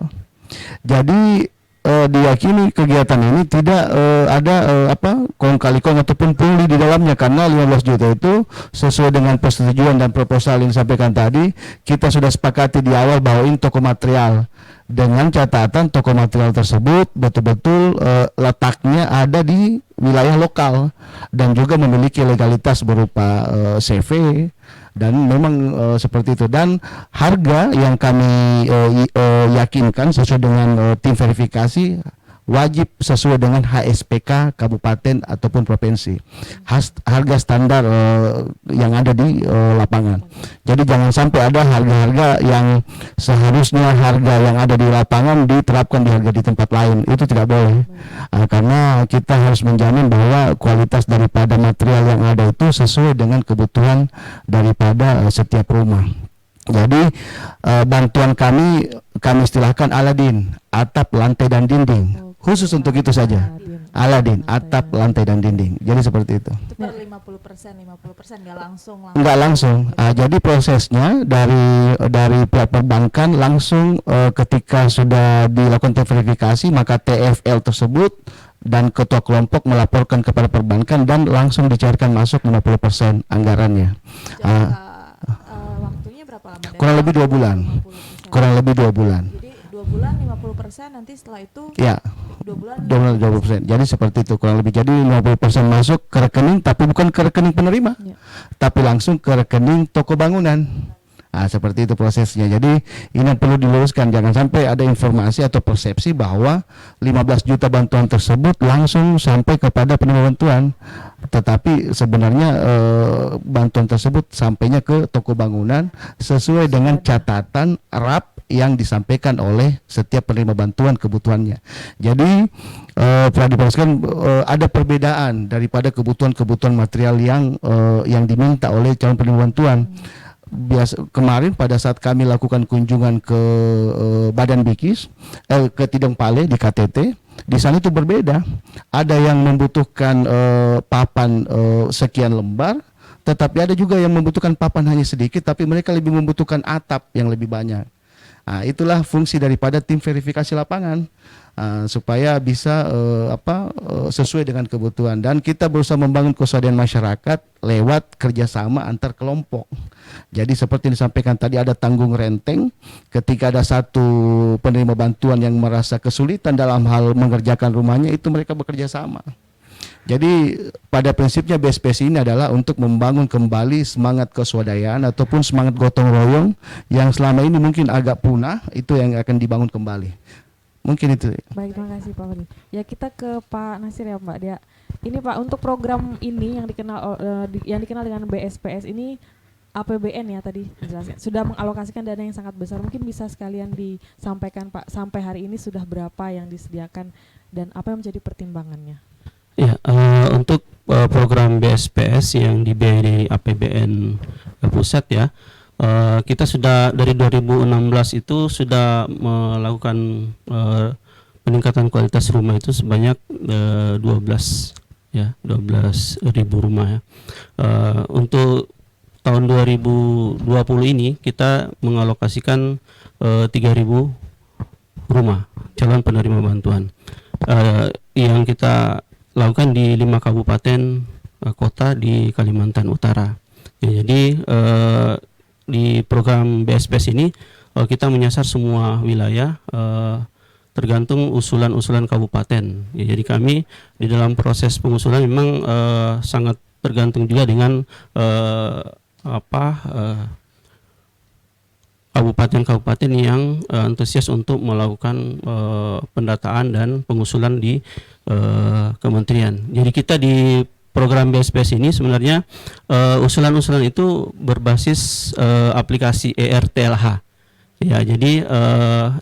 Jadi diyakini kegiatan ini tidak ada kong kali kong ataupun pungli di dalamnya, karena 15 juta itu sesuai dengan persetujuan dan proposal yang disampaikan tadi, kita sudah sepakati di awal bahwa ini toko material, dengan catatan toko material tersebut betul-betul letaknya ada di wilayah lokal dan juga memiliki legalitas berupa CV, dan memang seperti itu. Dan harga yang kami yakinkan sesuai dengan tim verifikasi wajib sesuai dengan HSPK kabupaten ataupun provinsi, harga standar yang ada di lapangan. Jadi jangan sampai ada harga-harga yang seharusnya harga yang ada di lapangan diterapkan di harga di tempat lain, itu tidak boleh. Karena kita harus menjamin bahwa kualitas daripada material yang ada itu sesuai dengan kebutuhan daripada setiap rumah. Jadi bantuan kami istilahkan Aladin, atap, lantai dan dinding. Khusus untuk itu saja. Aladin, atap, lantai dan dinding. Jadi seperti itu. Itu per 50% nggak langsung. Nggak langsung. Jadi prosesnya dari pihak perbankan langsung ketika sudah dilakukan verifikasi, maka TFL tersebut dan ketua kelompok melaporkan kepada perbankan dan langsung dicairkan masuk 50% anggarannya. Waktunya berapa lama? Kurang lebih 2 bulan. Kurang lebih 2 bulan. Jadi 2 bulan 50%, nanti setelah itu Ya. 2 bulan 20%. Jadi seperti itu kurang lebih. Jadi 50% masuk ke rekening, tapi bukan ke rekening penerima, tapi langsung ke rekening toko bangunan. Seperti itu prosesnya. Jadi ini yang perlu diluruskan, jangan sampai ada informasi atau persepsi bahwa 15 juta bantuan tersebut langsung sampai kepada penerima bantuan. Tetapi sebenarnya bantuan tersebut sampainya ke toko bangunan sesuai dengan catatan RAP yang disampaikan oleh setiap penerima bantuan kebutuhannya. Jadi perlu diperhatikan ada perbedaan daripada kebutuhan material yang diminta oleh calon penerima bantuan. Kemarin pada saat kami lakukan kunjungan ke Badan Bikis, ke Tidong Pale di KTT, di sana itu berbeda. Ada yang membutuhkan papan sekian lembar, tetapi ada juga yang membutuhkan papan hanya sedikit, tapi mereka lebih membutuhkan atap yang lebih banyak. Itulah fungsi daripada tim verifikasi lapangan, supaya bisa sesuai dengan kebutuhan, dan kita berusaha membangun kesadaran masyarakat lewat kerjasama antar kelompok. Jadi seperti yang disampaikan tadi, ada tanggung renteng ketika ada satu penerima bantuan yang merasa kesulitan dalam hal mengerjakan rumahnya, itu mereka bekerja sama. Jadi pada prinsipnya BSPS ini adalah untuk membangun kembali semangat keswadayaan ataupun semangat gotong royong yang selama ini mungkin agak punah, itu yang akan dibangun kembali. Mungkin itu. Baik, terima kasih Pak Fadil. Ya, kita ke Pak Nasir ya Mbak Dia. Ini Pak, untuk program ini yang dikenal dengan BSPS ini APBN ya tadi dijelaskan, sudah mengalokasikan dana yang sangat besar. Mungkin bisa sekalian disampaikan Pak, sampai hari ini sudah berapa yang disediakan dan apa yang menjadi pertimbangannya? Ya, untuk program BSPS yang dibiayai APBN pusat ya, kita sudah dari 2016 itu sudah melakukan peningkatan kualitas rumah itu sebanyak 12.000 rumah ya. Untuk tahun 2020 ini kita mengalokasikan 3.000 rumah calon penerima bantuan yang kita lakukan di 5 kabupaten kota di Kalimantan Utara. Ya, jadi di program BSPS ini kita menyasar semua wilayah tergantung usulan-usulan kabupaten. Ya, jadi kami di dalam proses pengusulan memang sangat tergantung juga dengan kabupaten-kabupaten yang antusias untuk melakukan pendataan dan pengusulan di kementerian. Jadi kita di program BSPS ini sebenarnya usulan-usulan itu berbasis aplikasi ERTLH. Ya, jadi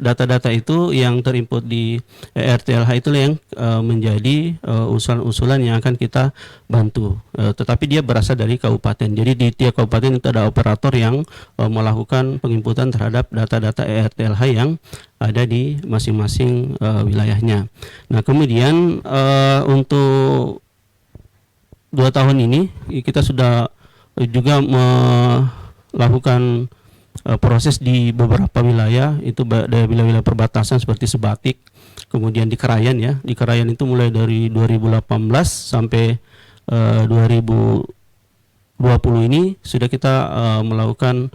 data-data itu yang terinput di ERTLH itu yang menjadi usulan-usulan yang akan kita bantu. Tetapi dia berasal dari kabupaten. Jadi di tiap kabupaten itu ada operator yang melakukan penginputan terhadap data-data ERTLH yang ada di masing-masing wilayahnya. Nah, kemudian untuk 2 tahun ini kita sudah juga melakukan proses di beberapa wilayah, itu dari wilayah-wilayah perbatasan seperti Sebatik, kemudian di Krayan ya. Di Krayan itu mulai dari 2018 sampai 2020 ini sudah kita melakukan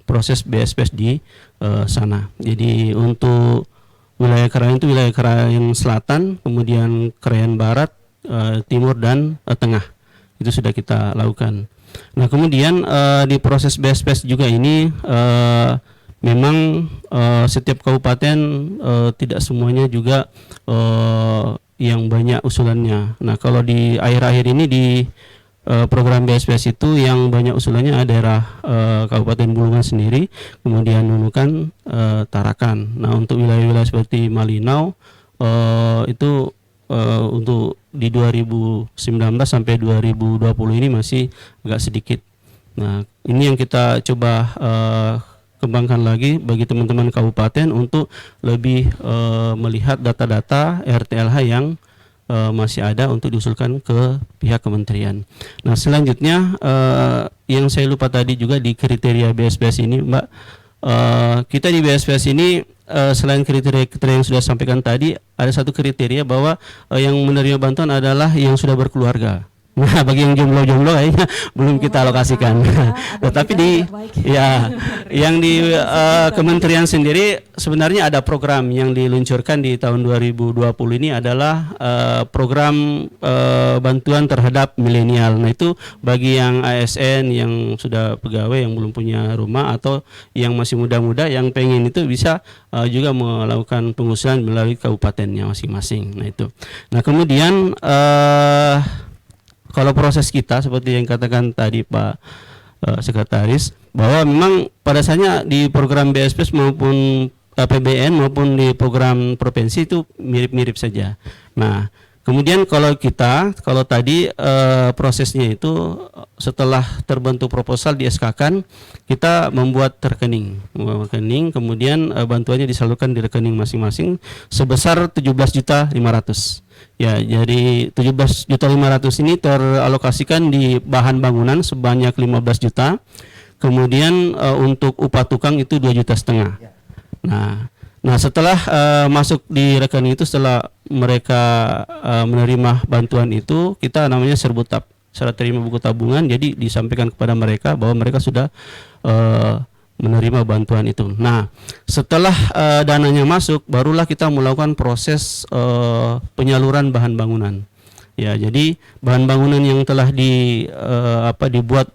proses BSPS di sana. Jadi untuk wilayah Krayan itu wilayah Krayan Selatan, kemudian Krayan Barat, Timur dan Tengah. Itu sudah kita lakukan. Nah, kemudian di proses BSPS juga ini memang setiap kabupaten tidak semuanya juga yang banyak usulannya. Nah, kalau di akhir-akhir ini di program BSPS itu yang banyak usulannya daerah Kabupaten Bulungan sendiri, kemudian Nunukan, Tarakan. Nah, untuk wilayah-wilayah seperti Malinau itu untuk di 2019 sampai 2020 ini masih agak sedikit. Nah, ini yang kita coba kembangkan lagi bagi teman-teman kabupaten untuk lebih melihat data-data RTLH yang masih ada untuk diusulkan ke pihak kementerian. Nah, selanjutnya yang saya lupa tadi juga di kriteria BSPS ini, Mbak, kita di BSPS ini selain kriteria yang sudah sampaikan tadi, ada satu kriteria bahwa yang menerima bantuan adalah yang sudah berkeluarga. Nah, bagi yang jomblo-jomblo kayaknya belum kita alokasikan. Tetapi di yang di kementerian sendiri sebenarnya ada program yang diluncurkan di tahun 2020 ini adalah program bantuan terhadap milenial. Nah, itu bagi yang ASN yang sudah pegawai yang belum punya rumah atau yang masih muda-muda yang pengen itu bisa juga melakukan pengusulan melalui kabupatennya masing-masing. Nah, itu. Nah, kemudian kalau proses kita seperti yang katakan tadi Pak Sekretaris, bahwa memang pada dasarnya di program BSPS maupun APBN maupun di program provinsi itu mirip-mirip saja. Nah, kemudian kalau tadi prosesnya itu setelah terbentuk proposal di SK-kan, kita membuat rekening, kemudian bantuannya disalurkan di rekening masing-masing sebesar 17.500.000. Ya, jadi 17.500.000 ini teralokasikan di bahan bangunan sebanyak 15 juta. Kemudian untuk upah tukang itu 2,5 juta. Nah, setelah masuk di rekening itu, setelah mereka menerima bantuan itu, kita namanya serbutab, syarat terima buku tabungan. Jadi disampaikan kepada mereka bahwa mereka sudah menerima bantuan itu. Nah, setelah dananya masuk, barulah kita melakukan proses penyaluran bahan bangunan. Ya, jadi bahan bangunan yang telah dibuat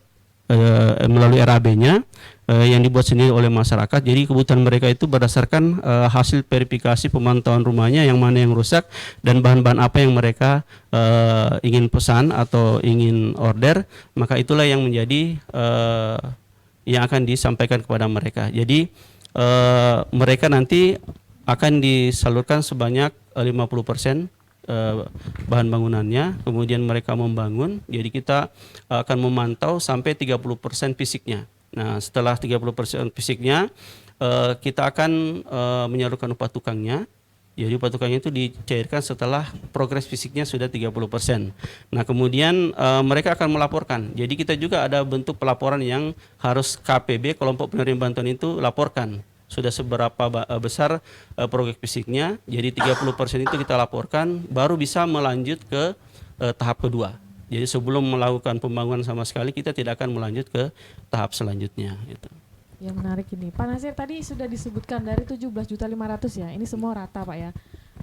melalui RAB-nya yang dibuat sendiri oleh masyarakat. Jadi kebutuhan mereka itu berdasarkan hasil verifikasi pemantauan rumahnya, yang mana yang rusak dan bahan-bahan apa yang mereka ingin pesan atau ingin order, maka itulah yang menjadi yang akan disampaikan kepada mereka. Jadi mereka nanti akan disalurkan sebanyak 50% bahan bangunannya, kemudian mereka membangun, jadi kita akan memantau sampai 30% fisiknya. Nah, setelah 30% fisiknya, kita akan menyalurkan upah tukangnya. Jadi upah tukangnya itu dicairkan setelah progres fisiknya sudah 30%. Nah, kemudian mereka akan melaporkan. Jadi kita juga ada bentuk pelaporan yang harus KPB, kelompok penerima bantuan itu laporkan. Sudah seberapa besar progres fisiknya, jadi 30% itu kita laporkan, baru bisa melanjut ke tahap kedua. Jadi sebelum melakukan pembangunan sama sekali, kita tidak akan melanjut ke tahap selanjutnya. Gitu. Yang menarik ini, Pak Nasir tadi sudah disebutkan dari 17.500.000 ya, ini semua rata Pak ya.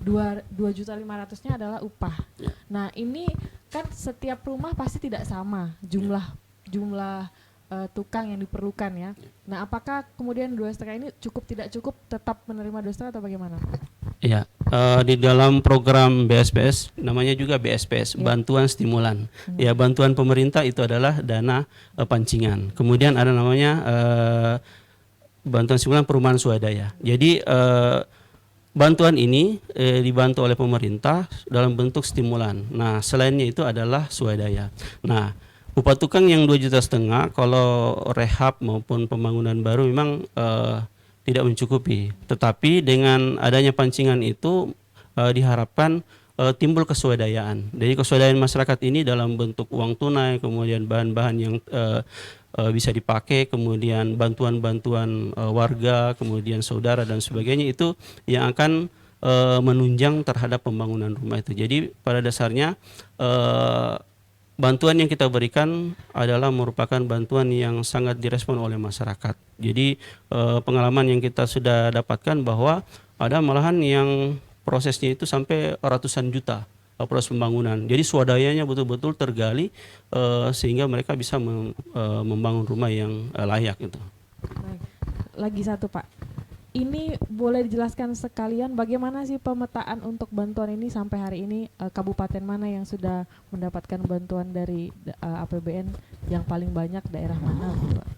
2.500.000-nya adalah upah. Nah ini kan setiap rumah pasti tidak sama jumlah tukang yang diperlukan ya. Nah, apakah kemudian 2,5 ini cukup tidak cukup tetap menerima 2,5 atau bagaimana? Iya, di dalam program BSPS namanya juga BSPS, bantuan stimulan. Ya, bantuan pemerintah itu adalah dana pancingan. Kemudian ada namanya bantuan stimulan perumahan swadaya. Jadi bantuan ini dibantu oleh pemerintah dalam bentuk stimulan. Nah, selainnya itu adalah swadaya. Nah, upah tukang yang 2,5 juta kalau rehab maupun pembangunan baru memang tidak mencukupi. Tetapi dengan adanya pancingan itu diharapkan timbul keswadayaan. Jadi keswadayaan masyarakat ini dalam bentuk uang tunai, kemudian bahan-bahan yang bisa dipakai, kemudian bantuan-bantuan warga, kemudian saudara dan sebagainya, itu yang akan menunjang terhadap pembangunan rumah itu. Jadi pada dasarnya bantuan yang kita berikan adalah merupakan bantuan yang sangat direspon oleh masyarakat. Jadi pengalaman yang kita sudah dapatkan bahwa ada malahan yang prosesnya itu sampai ratusan juta proses pembangunan. Jadi swadayanya betul-betul tergali sehingga mereka bisa membangun rumah yang layak itu. Baik. Lagi satu Pak, ini boleh dijelaskan sekalian bagaimana sih pemetaan untuk bantuan ini sampai hari ini, kabupaten mana yang sudah mendapatkan bantuan dari APBN yang paling banyak, daerah mana gitu Pak?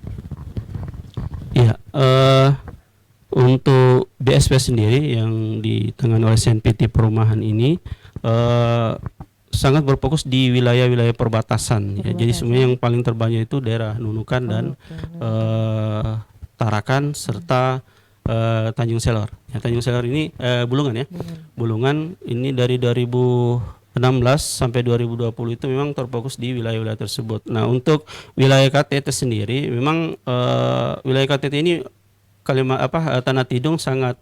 Iya, untuk BSP sendiri yang ditangani oleh SNPT Perumahan ini sangat berfokus di wilayah-wilayah perbatasan. Ya. Jadi sebenarnya yang paling terbanyak itu daerah Nunukan dan Tarakan serta Tanjung Selor. Ya, Tanjung Selor ini Bulungan ya. Bulungan ini dari 2016 sampai 2020 itu memang terfokus di wilayah-wilayah tersebut. Nah, untuk wilayah KTT sendiri memang wilayah KTT ini Tanah Tidung sangat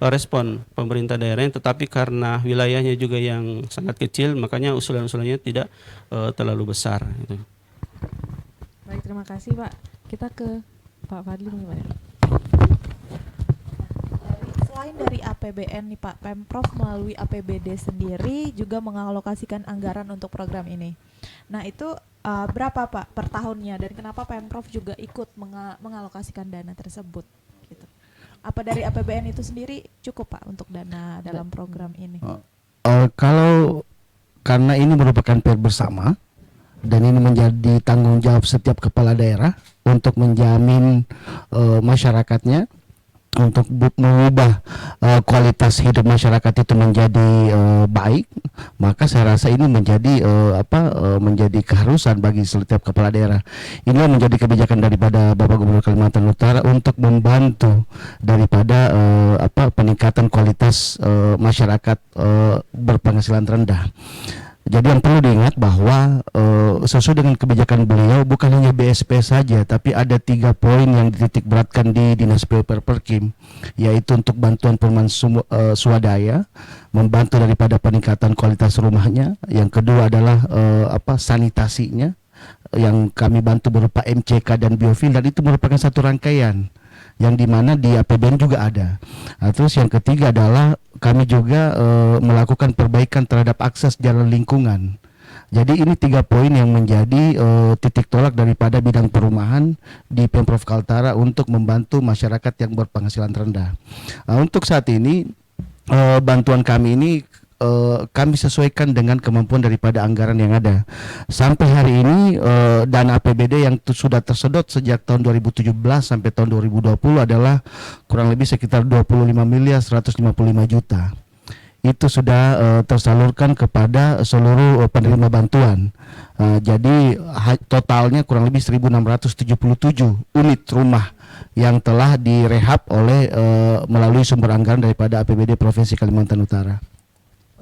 respon pemerintah daerahnya, tetapi karena wilayahnya juga yang sangat kecil, makanya usulan-usulannya tidak terlalu besar gitu. Baik, terima kasih Pak. Kita ke Pak Fadli bagaimana? Selain dari APBN nih Pak, Pemprov melalui APBD sendiri juga mengalokasikan anggaran untuk program ini. Nah itu berapa Pak per tahunnya, dan kenapa Pemprov juga ikut mengalokasikan dana tersebut? Gitu. Apa dari APBN itu sendiri cukup Pak untuk dana dalam program ini? Kalau karena ini merupakan PR bersama dan ini menjadi tanggung jawab setiap kepala daerah untuk menjamin masyarakatnya, untuk mengubah kualitas hidup masyarakat itu menjadi baik, maka saya rasa ini menjadi menjadi keharusan bagi setiap kepala daerah. Inilah menjadi kebijakan daripada Bapak Gubernur Kalimantan Utara untuk membantu daripada peningkatan kualitas masyarakat berpenghasilan rendah. Jadi yang perlu diingat bahwa sesuai dengan kebijakan beliau, bukan hanya BSP saja, tapi ada 3 poin yang dititik beratkan di Dinas PUPR Perkim, yaitu untuk bantuan perumahan swadaya, membantu daripada peningkatan kualitas rumahnya. Yang kedua adalah sanitasinya, yang kami bantu berupa MCK dan biofil, dan itu merupakan satu rangkaian yang dimana di APBN juga ada. Terus yang ketiga adalah kami juga melakukan perbaikan terhadap akses jalan lingkungan. Jadi ini 3 poin yang menjadi titik tolak daripada bidang perumahan di Pemprov Kaltara untuk membantu masyarakat yang berpenghasilan rendah. Untuk saat ini bantuan kami ini kami sesuaikan dengan kemampuan daripada anggaran yang ada. Sampai hari ini dana APBD yang sudah tersedot sejak tahun 2017 sampai tahun 2020 adalah kurang lebih sekitar 25 miliar 155 juta. Itu sudah tersalurkan kepada seluruh penerima bantuan. Jadi totalnya kurang lebih 1.677 unit rumah yang telah direhab oleh melalui sumber anggaran daripada APBD Provinsi Kalimantan Utara.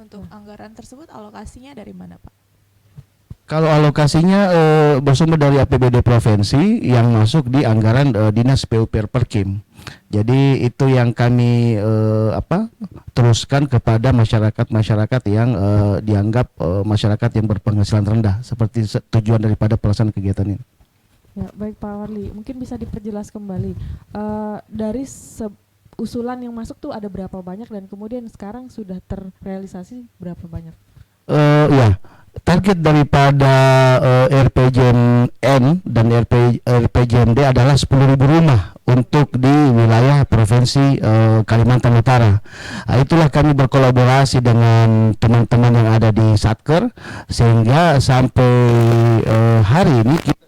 Untuk anggaran tersebut alokasinya dari mana, Pak? Kalau alokasinya bersumber dari APBD provinsi yang masuk di anggaran Dinas PUPR Perkim. Jadi itu yang kami teruskan kepada masyarakat yang dianggap masyarakat yang berpenghasilan rendah seperti tujuan daripada pelaksanaan kegiatan ini. Ya, baik Pak Warli, mungkin bisa diperjelas kembali dari usulan yang masuk tuh ada berapa banyak dan kemudian sekarang sudah terrealisasi berapa banyak? Ya, target daripada RPJMN dan RPJMD adalah 10.000 rumah untuk di wilayah Provinsi Kalimantan Utara. Itulah kami berkolaborasi dengan teman-teman yang ada di Satker sehingga sampai hari ini kita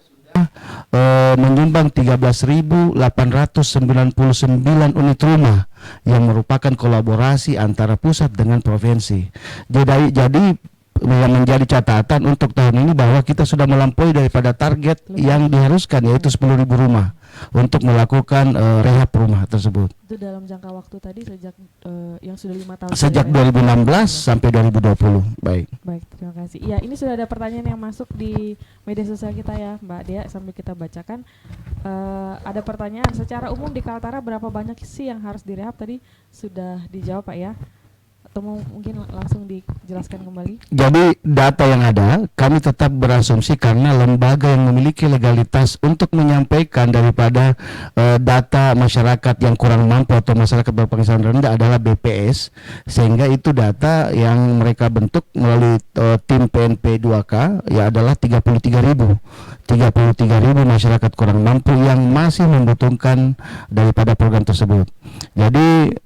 menyumbang 13.899 unit rumah yang merupakan kolaborasi antara pusat dengan provinsi. Jadi yang menjadi catatan untuk tahun ini bahwa kita sudah melampaui daripada target yang diharuskan yaitu 10.000 rumah untuk melakukan rehab rumah tersebut. Itu dalam jangka waktu tadi sejak yang sudah 5 tahun. Sejak 2016 sampai 2020. Baik. Baik, terima kasih. Ya, ini sudah ada pertanyaan yang masuk di media sosial kita ya, Mbak Dea, sambil kita bacakan. Ada pertanyaan, secara umum di Kaltara berapa banyak sih yang harus direhab? Tadi sudah dijawab Pak ya. Atau mungkin langsung dijelaskan kembali? Jadi data yang ada kami tetap berasumsi karena lembaga yang memiliki legalitas untuk menyampaikan daripada data masyarakat yang kurang mampu atau masyarakat berpenghasilan rendah adalah BPS, sehingga itu data yang mereka bentuk melalui tim PNP 2K ya adalah 33.000 masyarakat kurang mampu yang masih membutuhkan daripada program tersebut. Jadi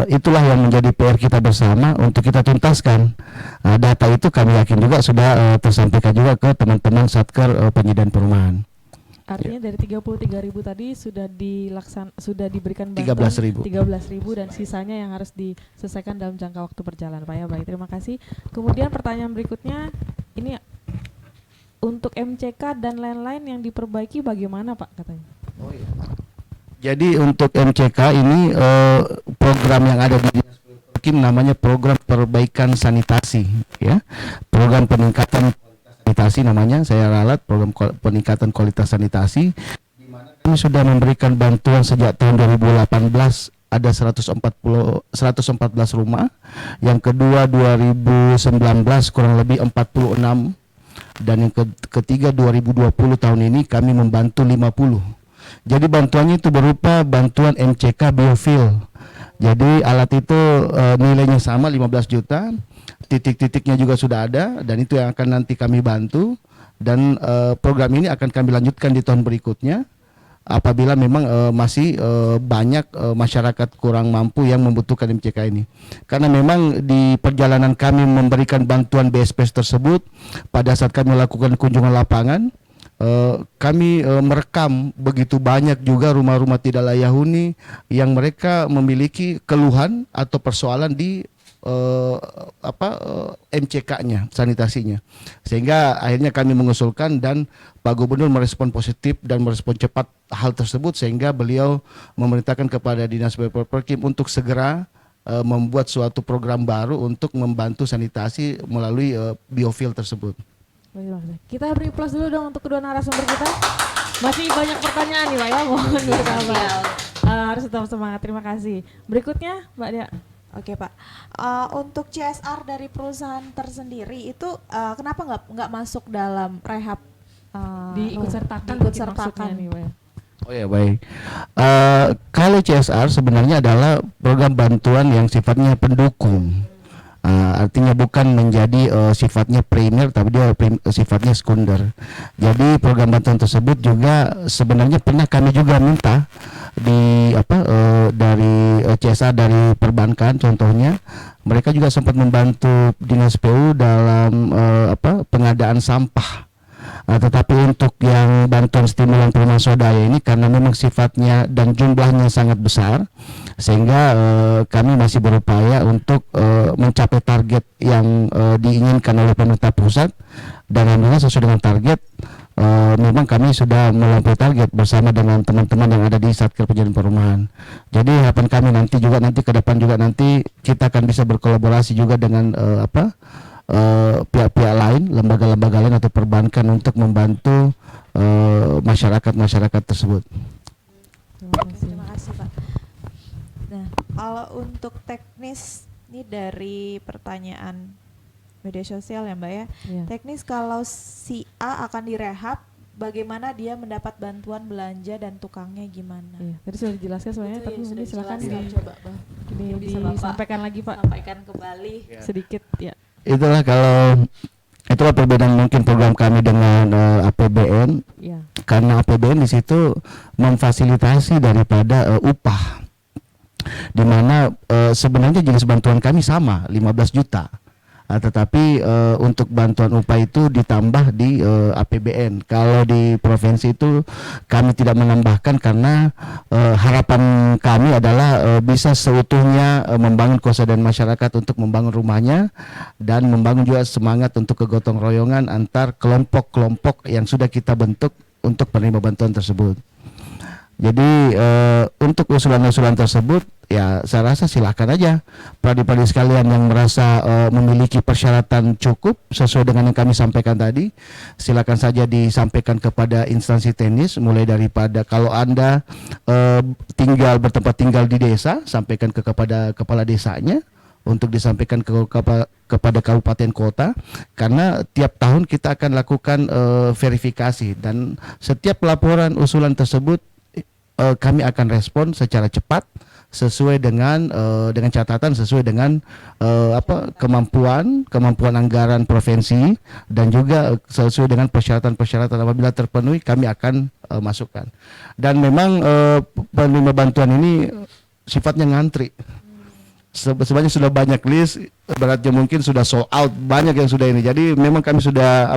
itulah yang menjadi PR kita bersama untuk kita tuntaskan. Data itu kami yakin juga sudah tersampaikan juga ke teman-teman Satker Penyediaan Perumahan. Artinya dari 33.000 tadi sudah diberikan bantuan 13.000 dan sisanya yang harus diselesaikan dalam jangka waktu berjalan, Pak ya. Baik, terima kasih. Kemudian pertanyaan berikutnya, ini untuk MCK dan lain-lain yang diperbaiki bagaimana, Pak, katanya? Oh iya. Jadi untuk MCK ini program yang ada di Dinas Perkim namanya program perbaikan sanitasi, ya. Program peningkatan kualitas sanitasi namanya, saya ralat program peningkatan kualitas sanitasi, di mana kami sudah memberikan bantuan sejak tahun 2018 ada 114 rumah, yang kedua 2019 kurang lebih 46, dan yang ketiga 2020 tahun ini kami membantu 50. Jadi bantuannya itu berupa bantuan MCK biofil. Jadi alat itu nilainya sama 15 juta, titik-titiknya juga sudah ada dan itu yang akan nanti kami bantu, dan program ini akan kami lanjutkan di tahun berikutnya apabila memang masih banyak masyarakat kurang mampu yang membutuhkan MCK ini. Karena memang di perjalanan kami memberikan bantuan BSPS tersebut, pada saat kami melakukan kunjungan lapangan, kami merekam begitu banyak juga rumah-rumah tidak layak huni yang mereka memiliki keluhan atau persoalan di MCK-nya, sanitasinya, sehingga akhirnya kami mengusulkan dan Pak Gubernur merespon positif dan merespon cepat hal tersebut, sehingga beliau memerintahkan kepada Dinas Perkim untuk segera membuat suatu program baru untuk membantu sanitasi melalui biofil tersebut. Kita beri plus dulu dong untuk kedua narasumber kita. Masih banyak pertanyaan nih Pak ya, mohon bersabar. Harus tetap semangat, terima kasih. Berikutnya Mbak Dea. Oke Pak, untuk CSR dari perusahaan tersendiri itu kenapa nggak masuk dalam rehab? Diikut sertakan nih Pak ya. Oh ya, baik. Kalau CSR sebenarnya adalah program bantuan yang sifatnya pendukung. Artinya bukan menjadi sifatnya primer, tapi dia sifatnya sekunder. Jadi program bantuan tersebut juga sebenarnya pernah kami juga minta dari CSA dari perbankan contohnya, mereka juga sempat membantu Dinas PU dalam pengadaan sampah. Tetapi untuk yang bantuan stimulan perumahan swadaya ini karena memang sifatnya dan jumlahnya sangat besar, sehingga kami masih berupaya untuk mencapai target yang diinginkan oleh pemerintah pusat, dan alhamdulillah sesuai dengan target. Memang kami sudah melampaui target bersama dengan teman-teman yang ada di Satker Penjaminan Perumahan. Jadi harapan kami nanti ke depan juga nanti kita akan bisa berkolaborasi juga dengan pihak-pihak lain, lembaga-lembaga lain atau perbankan untuk membantu masyarakat tersebut. Terima kasih Pak. Nah, kalau untuk teknis ini dari pertanyaan media sosial ya Mbak ya. Iya. Teknis kalau si A akan direhab, bagaimana dia mendapat bantuan belanja dan tukangnya gimana? Iya, tadi sudah dijelaskan sebenarnya, Itu tapi yang mungkin sudah silakan dijelaskan. Coba Bang, mungkin bisa Bapak disampaikan lagi Pak, sampaikan kembali. sedikit ya. Itulah perbedaan mungkin program kami dengan APBN. Iya. Karena APBN di situ memfasilitasi daripada upah, di mana sebenarnya jenis bantuan kami sama 15 juta. Tetapi untuk bantuan upah itu ditambah di APBN. Kalau di provinsi itu kami tidak menambahkan karena harapan kami adalah bisa seutuhnya membangun kesadaran masyarakat untuk membangun rumahnya, dan membangun juga semangat untuk kegotong royongan antar kelompok-kelompok yang sudah kita bentuk untuk penerima bantuan tersebut. Jadi untuk usulan-usulan tersebut ya saya rasa silakan aja pradi-pradi sekalian yang merasa memiliki persyaratan cukup sesuai dengan yang kami sampaikan tadi, silakan saja disampaikan kepada instansi teknis, mulai daripada kalau Anda bertempat tinggal di desa, sampaikan kepada kepala desanya untuk disampaikan kepada kabupaten kota, karena tiap tahun kita akan lakukan verifikasi, dan setiap laporan usulan tersebut kami akan respon secara cepat sesuai dengan catatan sesuai dengan kemampuan anggaran provinsi, dan juga sesuai dengan persyaratan apabila terpenuhi kami akan masukkan. Dan memang penerima bantuan ini sifatnya ngantri. Sebenarnya sudah banyak list, beratnya mungkin sudah sold out, banyak yang sudah ini. Jadi memang kami sudah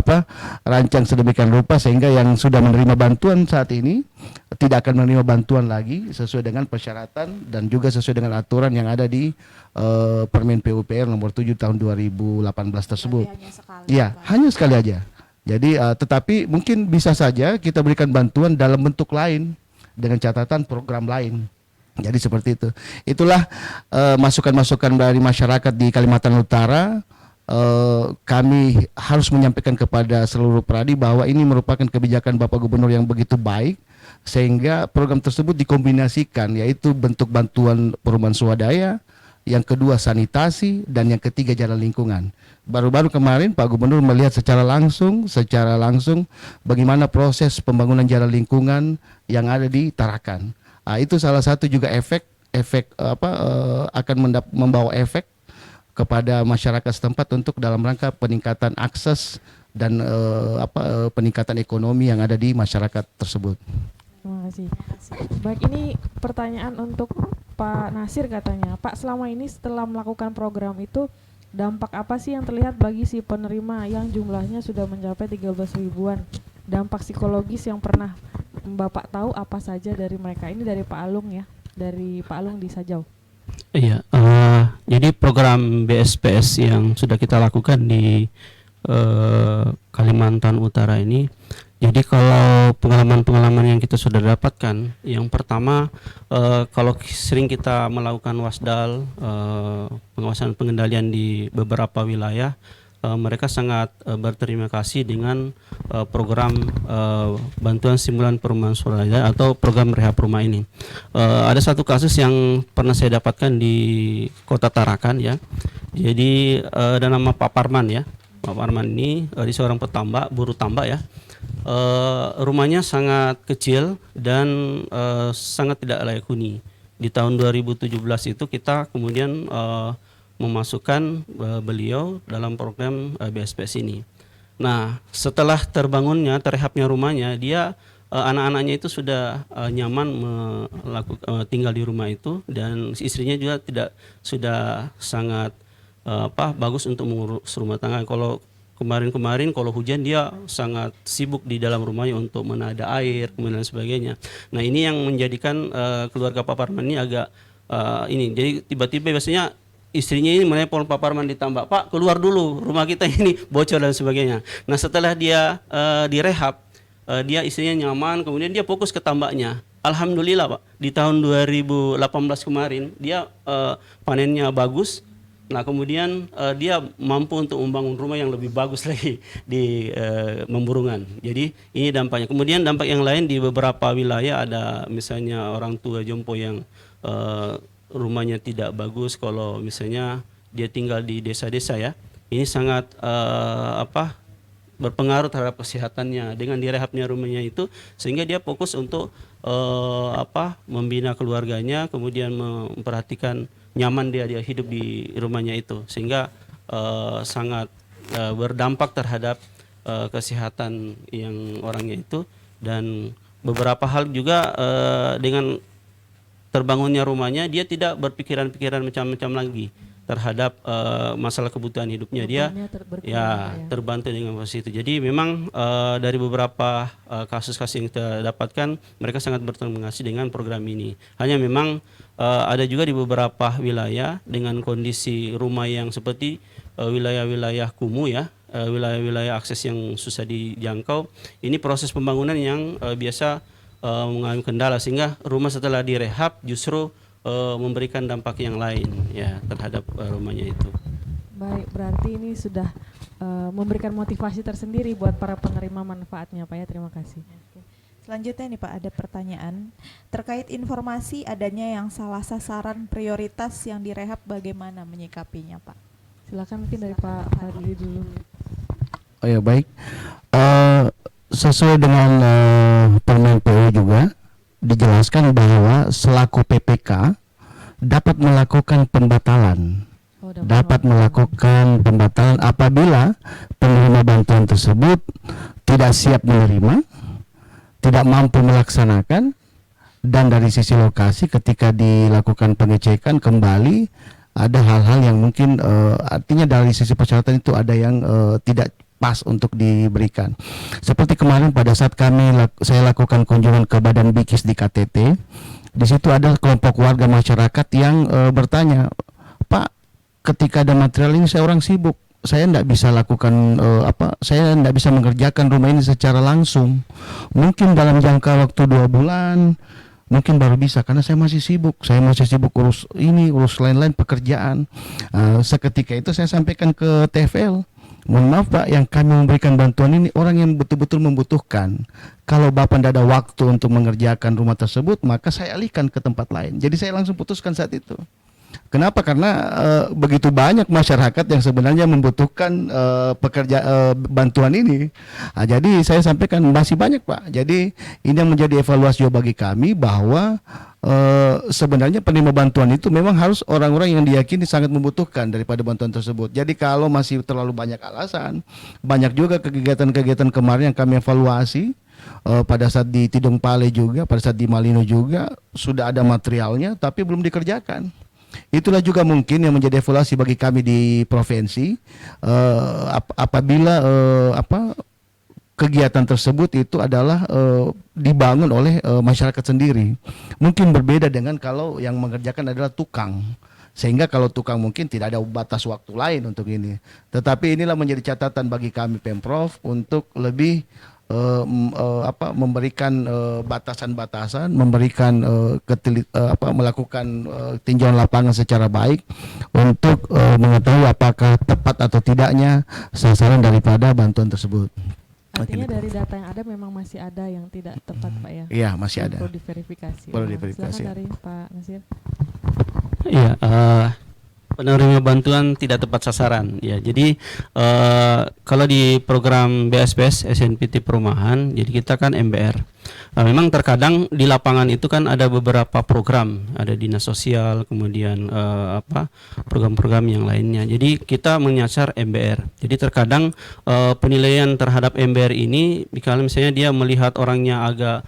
rancang sedemikian rupa sehingga yang sudah menerima bantuan saat ini tidak akan menerima bantuan lagi sesuai dengan persyaratan dan juga sesuai dengan aturan yang ada di Permen PUPR nomor 7 tahun 2018 tersebut. Iya, hanya sekali aja. Jadi tetapi mungkin bisa saja kita berikan bantuan dalam bentuk lain dengan catatan program lain. Jadi seperti itu. Itulah masukan-masukan dari masyarakat di Kalimantan Utara. Kami harus menyampaikan kepada seluruh pradi bahwa ini merupakan kebijakan Bapak Gubernur yang begitu baik, sehingga program tersebut dikombinasikan, yaitu bentuk bantuan perumahan swadaya, yang kedua sanitasi, dan yang ketiga jalan lingkungan. Baru-baru kemarin Pak Gubernur melihat secara langsung bagaimana proses pembangunan jalan lingkungan yang ada di Tarakan. Itu salah satu juga akan membawa efek kepada masyarakat setempat untuk dalam rangka peningkatan akses dan peningkatan ekonomi yang ada di masyarakat tersebut. Terima kasih. Baik, ini pertanyaan untuk Pak Nasir katanya. Pak, selama ini setelah melakukan program itu, dampak apa sih yang terlihat bagi si penerima yang jumlahnya sudah mencapai 13 ribuan? Dampak psikologis yang pernah Bapak tahu apa saja dari mereka? Ini dari Pak Alung ya, dari Pak Alung di Sajau. Iya, jadi program BSPS yang sudah kita lakukan di Kalimantan Utara ini, jadi kalau pengalaman-pengalaman yang kita sudah dapatkan, yang pertama kalau sering kita melakukan wasdal, pengawasan pengendalian di beberapa wilayah, mereka sangat berterima kasih dengan program bantuan stimulan perumahan swadaya atau program rehab rumah ini. Ada satu kasus yang pernah saya dapatkan di Kota Tarakan ya. Jadi ada nama Pak Parman ya. Pak Parman ini dia seorang petambak, buruh tambak ya. Rumahnya sangat kecil dan sangat tidak layak huni. Di tahun 2017 itu kita kemudian memasukkan beliau dalam program BSPS ini. Nah, setelah terrehabnya rumahnya, dia anak-anaknya itu sudah nyaman tinggal di rumah itu, dan istrinya juga sudah sangat bagus untuk mengurus rumah tangga. Kalau kemarin kalau hujan dia sangat sibuk di dalam rumahnya untuk menada air kemudian sebagainya. Nah, ini yang menjadikan keluarga Pak Parman ini agak ini. Jadi tiba-tiba biasanya istrinya ini menelpon Pak Parman ditambah, Pak keluar dulu, rumah kita ini bocor dan sebagainya. Nah, setelah dia direhab, dia istrinya nyaman, kemudian dia fokus ke tambaknya. Alhamdulillah Pak, di tahun 2018 kemarin dia panennya bagus. Nah, kemudian dia mampu untuk membangun rumah yang lebih bagus lagi di Memburungan. Jadi ini dampaknya. Kemudian dampak yang lain di beberapa wilayah ada misalnya orang tua jompo yang rumahnya tidak bagus. Kalau misalnya dia tinggal di desa-desa ya, ini sangat berpengaruh terhadap kesehatannya dengan direhabnya rumahnya itu, sehingga dia fokus untuk membina keluarganya, kemudian memperhatikan nyaman dia hidup di rumahnya itu, sehingga sangat berdampak terhadap kesehatan yang orangnya itu. Dan beberapa hal juga dengan terbangunnya rumahnya, dia tidak berpikiran-pikiran macam-macam lagi terhadap masalah kebutuhan hidupnya. Dia terbantu dengan posisi itu. Jadi memang dari beberapa kasus-kasus yang kita dapatkan, mereka sangat berterima kasih dengan program ini. Hanya memang ada juga di beberapa wilayah dengan kondisi rumah yang seperti wilayah-wilayah kumuh ya, wilayah-wilayah akses yang susah dijangkau. Ini proses pembangunan yang biasa mengalami kendala, sehingga rumah setelah direhab justru memberikan dampak yang lain ya terhadap rumahnya itu. Baik, berarti ini sudah memberikan motivasi tersendiri buat para penerima manfaatnya Pak ya. Terima kasih. Selanjutnya nih Pak, ada pertanyaan terkait informasi adanya yang salah sasaran prioritas yang direhab, bagaimana menyikapinya Pak? Silakan mungkin dari Pak Fadli dulu. Oh ya, baik. Sesuai dengan Permen PU juga dijelaskan bahwa selaku PPK dapat melakukan pembatalan. Apabila penerima bantuan tersebut tidak siap menerima, tidak mampu melaksanakan, dan dari sisi lokasi ketika dilakukan pengecekan kembali ada hal-hal yang mungkin artinya dari sisi persyaratan itu ada yang tidak pas untuk diberikan. Seperti kemarin pada saat saya lakukan kunjungan ke Badan Bikis di KTT, di situ ada kelompok warga masyarakat yang bertanya, Pak, ketika ada material ini saya orang sibuk, saya tidak bisa lakukan saya tidak bisa mengerjakan rumah ini secara langsung. Mungkin dalam jangka waktu 2 bulan mungkin baru bisa, karena saya masih sibuk urus ini, urus lain-lain pekerjaan. Seketika itu saya sampaikan ke TFL, mohon maaf Pak, yang kami memberikan bantuan ini orang yang betul-betul membutuhkan. Kalau Bapak tidak ada waktu untuk mengerjakan rumah tersebut, maka saya alihkan ke tempat lain. Jadi saya langsung putuskan saat itu. Kenapa? Karena begitu banyak masyarakat yang sebenarnya membutuhkan bantuan ini. Jadi saya sampaikan masih banyak Pak. Jadi ini yang menjadi evaluasi juga bagi kami, bahwa sebenarnya penerima bantuan itu memang harus orang-orang yang diyakini sangat membutuhkan daripada bantuan tersebut. Jadi kalau masih terlalu banyak alasan, banyak juga kegiatan-kegiatan kemarin yang kami evaluasi. Pada saat di Tidung Pale juga, pada saat di Malino juga sudah ada materialnya tapi belum dikerjakan. Itulah juga mungkin yang menjadi evaluasi bagi kami di provinsi, apabila kegiatan tersebut itu adalah dibangun oleh masyarakat sendiri. Mungkin berbeda dengan kalau yang mengerjakan adalah tukang, sehingga kalau tukang mungkin tidak ada batas waktu lain untuk ini. Tetapi inilah menjadi catatan bagi kami Pemprov untuk lebih memberikan batasan-batasan, memberikan melakukan tinjauan lapangan secara baik untuk mengetahui apakah tepat atau tidaknya sasaran daripada bantuan tersebut. Artinya dari data yang ada memang masih ada yang tidak tepat Pak ya? Iya, masih ada. Perlu diverifikasi. Perlu diverifikasi. Silakan dari Pak Nasir. Iya, penerima bantuan tidak tepat sasaran ya. Jadi kalau di program BSPS SNPT Perumahan, jadi kita kan MBR. Memang terkadang di lapangan itu kan ada beberapa program, ada dinas sosial, kemudian program-program yang lainnya. Jadi kita menyasar MBR. Jadi terkadang penilaian terhadap MBR ini, kalau misalnya dia melihat orangnya agak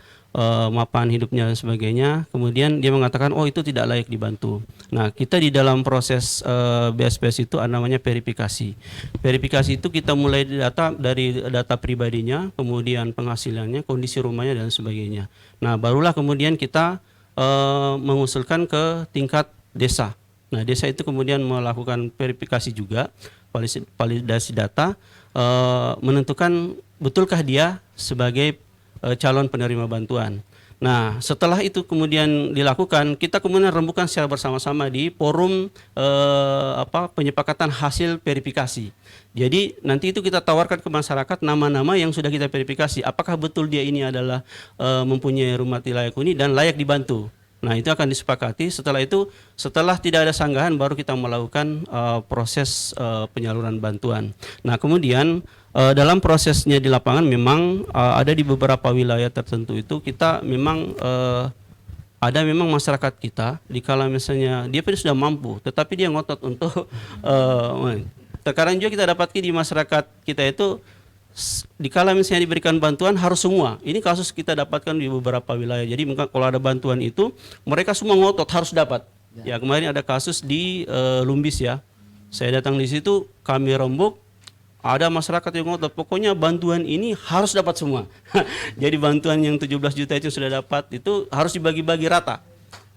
mapan hidupnya dan sebagainya, kemudian dia mengatakan oh itu tidak layak dibantu. Nah, kita di dalam proses BSPS itu ada namanya verifikasi. Verifikasi itu kita mulai dari data pribadinya, kemudian penghasilannya, kondisi rumahnya dan sebagainya. Nah, barulah kemudian kita mengusulkan ke tingkat desa. Nah, desa itu kemudian melakukan verifikasi juga, validasi data, menentukan betulkah dia sebagai calon penerima bantuan. Nah, setelah itu kemudian dilakukan, kita kemudian rembukan secara bersama-sama di forum penyepakatan hasil verifikasi. Jadi nanti itu kita tawarkan ke masyarakat nama-nama yang sudah kita verifikasi, apakah betul dia ini adalah mempunyai rumah tidak layak huni dan layak dibantu. Nah, itu akan disepakati. Setelah itu, setelah tidak ada sanggahan, baru kita melakukan proses penyaluran bantuan. Nah, kemudian dalam prosesnya di lapangan memang ada di beberapa wilayah tertentu itu kita memang ada memang masyarakat kita dikala misalnya dia sudah mampu, tetapi dia ngotot untuk terkadang juga kita dapati di masyarakat kita itu dikala misalnya diberikan bantuan harus semua. Ini kasus kita dapatkan di beberapa wilayah. Jadi kalau ada bantuan itu mereka semua ngotot harus dapat. Ya, kemarin ada kasus di Lumbis ya. Saya datang di situ, kami rembuk, ada masyarakat yang ngotot, pokoknya bantuan ini harus dapat semua. Jadi bantuan yang 17 juta itu sudah dapat itu harus dibagi-bagi rata.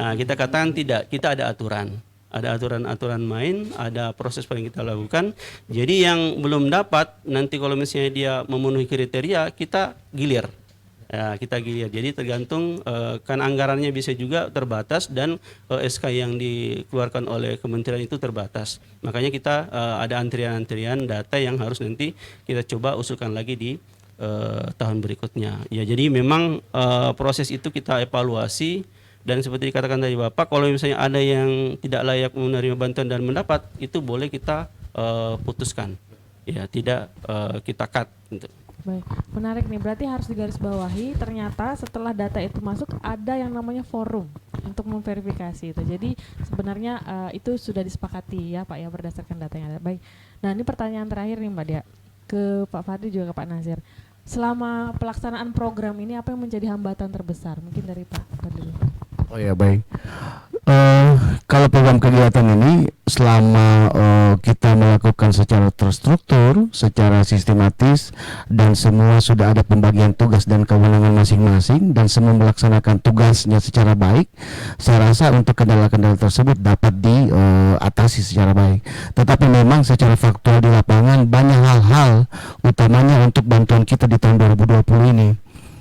Nah, kita katakan tidak, kita ada aturan. Ada aturan-aturan main, ada proses yang kita lakukan. Jadi yang belum dapat, nanti kalau misalnya dia memenuhi kriteria, kita gilir. Ya, kita gilir. Jadi tergantung, kan anggarannya bisa juga terbatas dan SK yang dikeluarkan oleh kementerian itu terbatas. Makanya kita ada antrian-antrian data yang harus nanti kita coba usulkan lagi di tahun berikutnya. Ya, jadi memang proses itu kita evaluasi. Dan seperti dikatakan tadi Bapak, kalau misalnya ada yang tidak layak menerima bantuan dan mendapat, itu boleh kita putuskan, ya tidak kita cut. Gitu. Baik, menarik nih. Berarti harus digarisbawahi. Ternyata setelah data itu masuk, ada yang namanya forum untuk memverifikasi itu. Jadi sebenarnya itu sudah disepakati ya Pak ya berdasarkan data yang ada. Baik. Nah ini pertanyaan terakhir nih Mbak Dia ke Pak Fadli juga ke Pak Nazir. Selama pelaksanaan program ini apa yang menjadi hambatan terbesar? Mungkin dari Pak Fadli. Oh ya, baik. Kalau program kegiatan ini selama kita melakukan secara terstruktur, secara sistematis, dan semua sudah ada pembagian tugas dan kewenangan masing-masing, dan semua melaksanakan tugasnya secara baik, saya rasa untuk kendala-kendala tersebut dapat diatasi secara baik. Tetapi memang secara faktual di lapangan banyak hal-hal, utamanya untuk bantuan kita di tahun 2020 ini.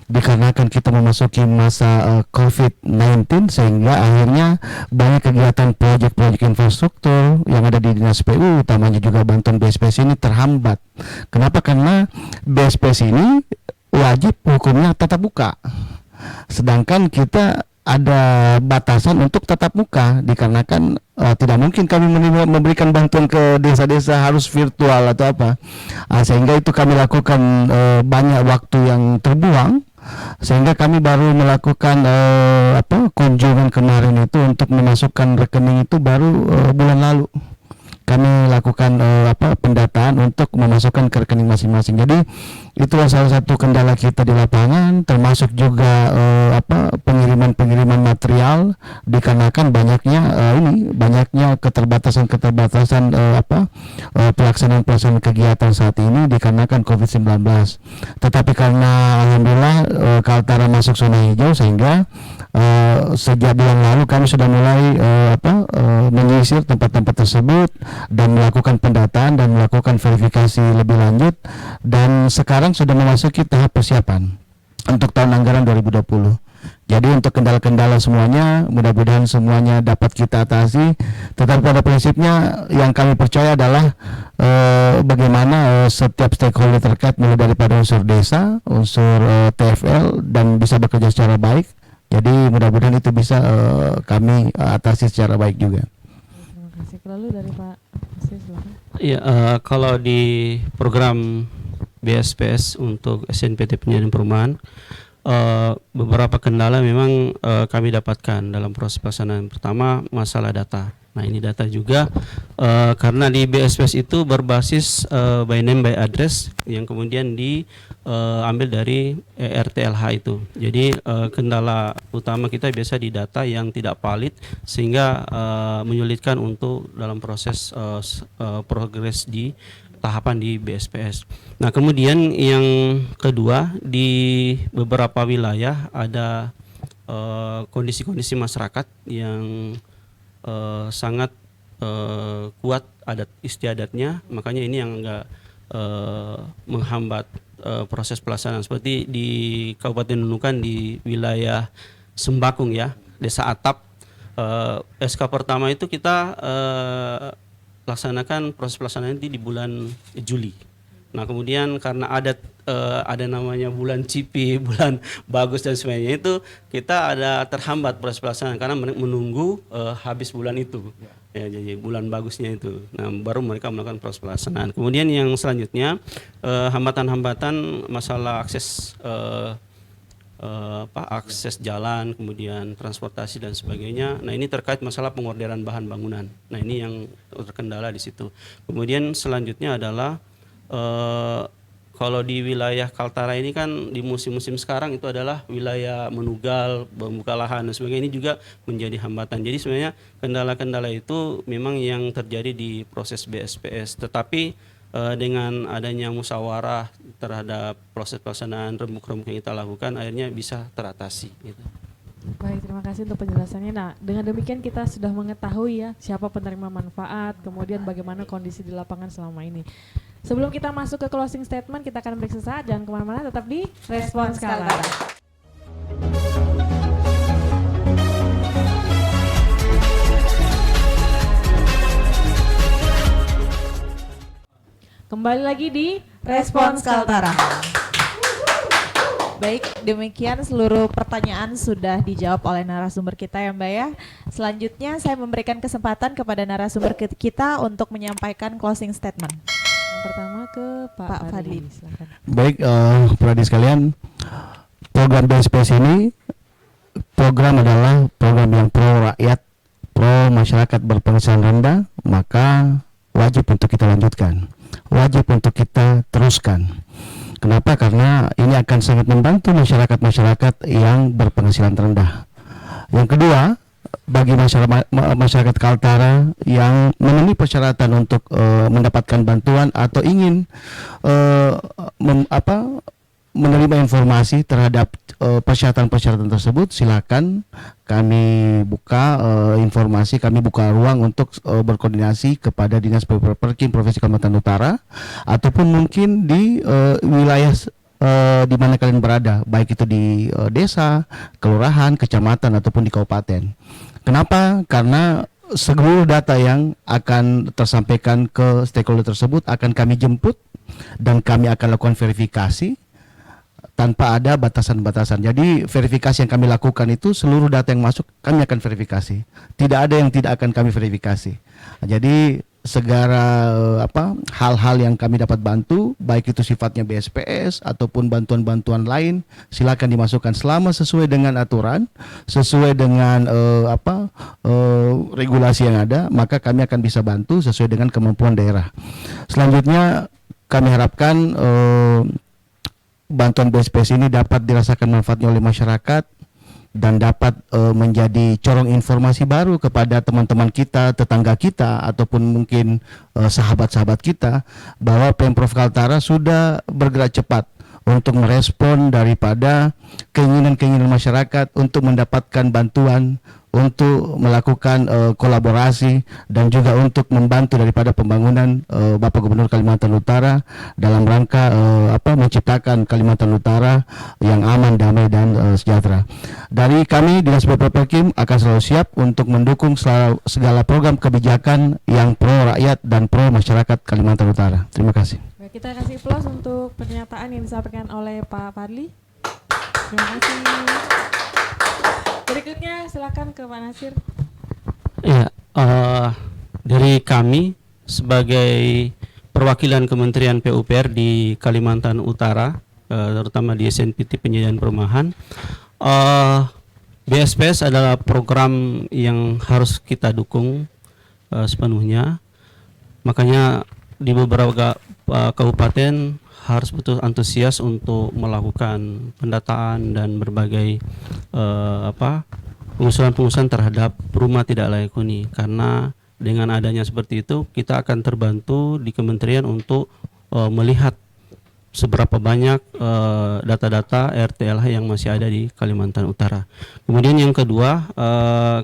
Dikarenakan kita memasuki masa COVID-19 sehingga akhirnya banyak kegiatan proyek-proyek infrastruktur yang ada di Dinas PU, utamanya juga bantuan BSPS ini terhambat. Kenapa? Karena BSPS ini wajib hukumnya tatap muka. Sedangkan kita ada batasan untuk tatap muka dikarenakan tidak mungkin kami memberikan bantuan ke desa-desa harus virtual atau apa. Sehingga itu kami lakukan banyak waktu yang terbuang. Sehingga kami baru melakukan kunjungan kemarin itu untuk memasukkan rekening itu baru bulan lalu. Kami lakukan pendataan untuk memasukkan ke rekening masing-masing. Jadi itulah salah satu kendala kita di lapangan, termasuk juga pengiriman material dikarenakan banyaknya keterbatasan pelaksanaan kegiatan saat ini dikarenakan COVID-19. Tetapi karena alhamdulillah Kaltara masuk zona hijau sehingga sejak bulan lalu kami sudah mulai menyisir tempat-tempat tersebut dan melakukan pendataan dan melakukan verifikasi lebih lanjut, dan sekarang sudah memasuki tahap persiapan untuk tahun anggaran 2020. Jadi untuk kendala-kendala semuanya mudah-mudahan semuanya dapat kita atasi. Tetapi pada prinsipnya yang kami percaya adalah bagaimana setiap stakeholder terkait mulai daripada unsur desa, unsur TFL dan bisa bekerja secara baik. Jadi mudah-mudahan itu bisa kami atasi secara baik juga. Terima kasih. Lalu dari Pak Asri, silakan. Ya, kalau di program BSPS untuk SNPT Penyediaan Perumahan, beberapa kendala memang kami dapatkan dalam proses pelaksanaan. Pertama, masalah data. Nah, ini data juga karena di BSPS itu berbasis by name by address yang kemudian diambil dari RTLH itu. Jadi kendala utama kita biasa di data yang tidak valid sehingga menyulitkan untuk dalam proses progres di tahapan di BSPS. Nah, kemudian yang kedua, di beberapa wilayah ada kondisi-kondisi masyarakat yang sangat kuat adat istiadatnya, makanya ini yang enggak menghambat proses pelaksanaan. Seperti di Kabupaten Nunukan di wilayah Sembakung ya, Desa Atap, SK pertama itu kita laksanakan proses pelaksanaan di bulan Juli. Nah, kemudian karena ada namanya bulan Cipi, bulan bagus dan sebagainya, itu kita ada terhambat proses pelaksanaan karena menunggu habis bulan itu. Ya, jadi bulan bagusnya itu. Nah, baru mereka melakukan proses pelaksanaan. Kemudian yang selanjutnya hambatan-hambatan masalah akses akses jalan, kemudian transportasi dan sebagainya. Nah, ini terkait masalah pengorderan bahan bangunan. Nah, ini yang terkendala di situ. Kemudian selanjutnya adalah kalau di wilayah Kaltara ini kan di musim-musim sekarang itu adalah wilayah menugal, membuka lahan dan sebagainya, ini juga menjadi hambatan. Jadi sebenarnya kendala-kendala itu memang yang terjadi di proses BSPS. Tetapi dengan adanya musyawarah terhadap proses pelaksanaan rembuk-rembuk yang kita lakukan, akhirnya bisa teratasi gitu. Baik, terima kasih untuk penjelasannya. Nah, dengan demikian kita sudah mengetahui ya siapa penerima manfaat, kemudian bagaimana kondisi di lapangan selama ini. Sebelum kita masuk ke closing statement, kita akan break sesaat. Jangan kemana-mana, tetap di Respons Kaltara. Kembali lagi di Respons Kaltara. Baik, demikian seluruh pertanyaan sudah dijawab oleh narasumber kita ya Mbak ya. Selanjutnya saya memberikan kesempatan kepada narasumber kita untuk menyampaikan closing statement. Yang pertama ke Pak Fadli. Silakan. Baik, Pradi sekalian, program BSPS ini program adalah program yang pro rakyat, pro masyarakat berpenghasilan rendah, maka wajib untuk kita lanjutkan, wajib untuk kita teruskan. Kenapa? Karena ini akan sangat membantu masyarakat-masyarakat yang berpenghasilan rendah. Yang kedua, bagi masyarakat Kaltara yang memenuhi persyaratan untuk mendapatkan bantuan atau ingin menerima informasi terhadap persyaratan-persyaratan tersebut, silakan kami buka informasi, kami buka ruang untuk berkoordinasi kepada Dinas Perkim Provinsi Kalimantan Utara ataupun mungkin di wilayah di mana kalian berada, baik itu di desa, kelurahan, kecamatan ataupun di kabupaten. Kenapa? Karena seluruh data yang akan tersampaikan ke stakeholder tersebut akan kami jemput dan kami akan lakukan verifikasi tanpa ada batasan-batasan. Jadi verifikasi yang kami lakukan itu seluruh data yang masuk kami akan verifikasi. Tidak ada yang tidak akan kami verifikasi. Jadi segala hal-hal yang kami dapat bantu, baik itu sifatnya BSPS ataupun bantuan-bantuan lain, silakan dimasukkan selama sesuai dengan aturan, sesuai dengan regulasi yang ada, maka kami akan bisa bantu sesuai dengan kemampuan daerah. Selanjutnya kami harapkan bantuan BSPS ini dapat dirasakan manfaatnya oleh masyarakat dan dapat menjadi corong informasi baru kepada teman-teman kita, tetangga kita, ataupun mungkin sahabat-sahabat kita, bahwa Pemprov Kaltara sudah bergerak cepat untuk merespon daripada keinginan-keinginan masyarakat untuk mendapatkan bantuan, untuk melakukan kolaborasi dan juga untuk membantu daripada pembangunan Bapak Gubernur Kalimantan Utara dalam rangka menciptakan Kalimantan Utara yang aman, damai dan sejahtera. Dari kami Dinas Perkim akan selalu siap untuk mendukung segala program kebijakan yang pro rakyat dan pro masyarakat Kalimantan Utara. Terima kasih. Baik, kita kasih plus untuk pernyataan yang disampaikan oleh Pak Fadli. Terima kasih. Berikutnya silakan ke Pak Nasir. Ya, dari kami sebagai perwakilan Kementerian PUPR di Kalimantan Utara, terutama di SNPT Penyediaan Perumahan. BSPS adalah program yang harus kita dukung sepenuhnya. Makanya di beberapa kabupaten harus betul antusias untuk melakukan pendataan dan berbagai pengusulan-pengusulan terhadap rumah tidak layak huni, karena dengan adanya seperti itu kita akan terbantu di kementerian untuk melihat seberapa banyak data-data RTLH yang masih ada di Kalimantan Utara. Kemudian yang kedua,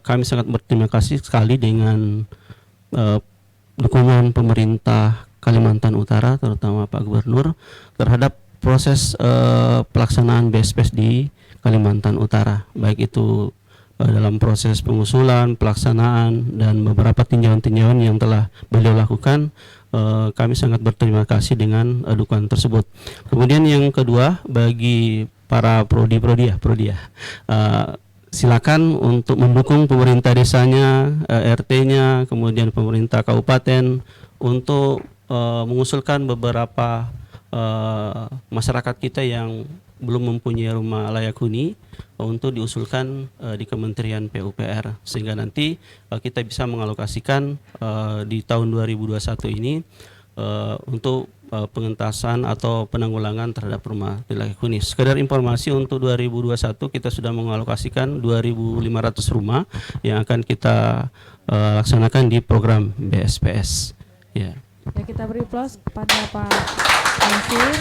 kami sangat berterima kasih sekali dengan dukungan pemerintah Kalimantan Utara, terutama Pak Gubernur, terhadap proses pelaksanaan BSPS di Kalimantan Utara, baik itu dalam proses pengusulan, pelaksanaan, dan beberapa tinjauan-tinjauan yang telah beliau lakukan. Kami sangat berterima kasih dengan dukungan tersebut. Kemudian yang kedua, bagi para prodi silakan untuk mendukung pemerintah desanya, RT-nya, kemudian pemerintah kabupaten untuk mengusulkan beberapa masyarakat kita yang belum mempunyai rumah layak huni untuk diusulkan di Kementerian PUPR, sehingga nanti kita bisa mengalokasikan di tahun 2021 ini untuk pengentasan atau penanggulangan terhadap rumah tidak layak huni. Sekedar informasi, untuk 2021 kita sudah mengalokasikan 2.500 rumah yang akan kita laksanakan di program BSPS. Ya. Ya, kita beri aplaus kepada Pak Nasir.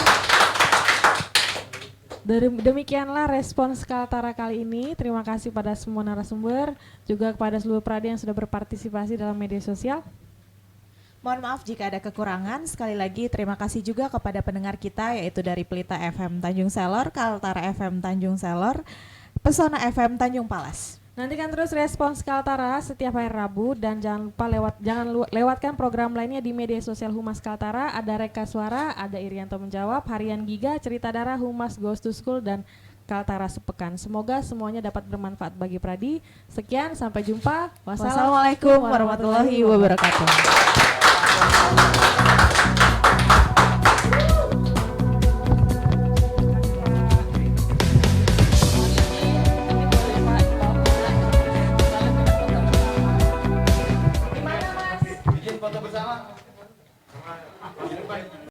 Demikianlah respons Kaltara kali ini. Terima kasih pada semua narasumber, juga kepada seluruh pradi yang sudah berpartisipasi dalam media sosial. Mohon maaf jika ada kekurangan. Sekali lagi terima kasih juga kepada pendengar kita, yaitu dari Pelita FM Tanjung Selor, Kaltara FM Tanjung Selor, Pesona FM Tanjung Palas. Nantikan terus respons Kaltara setiap hari Rabu, dan jangan lupa lewatkan program lainnya di media sosial Humas Kaltara. Ada Reka Suara, ada Irianto Menjawab, Harian Giga, Cerita Darah, Humas Goes to School, dan Kaltara Sepekan. Semoga semuanya dapat bermanfaat bagi pradi. Sekian, sampai jumpa. Wassalamualaikum warahmatullahi wabarakatuh.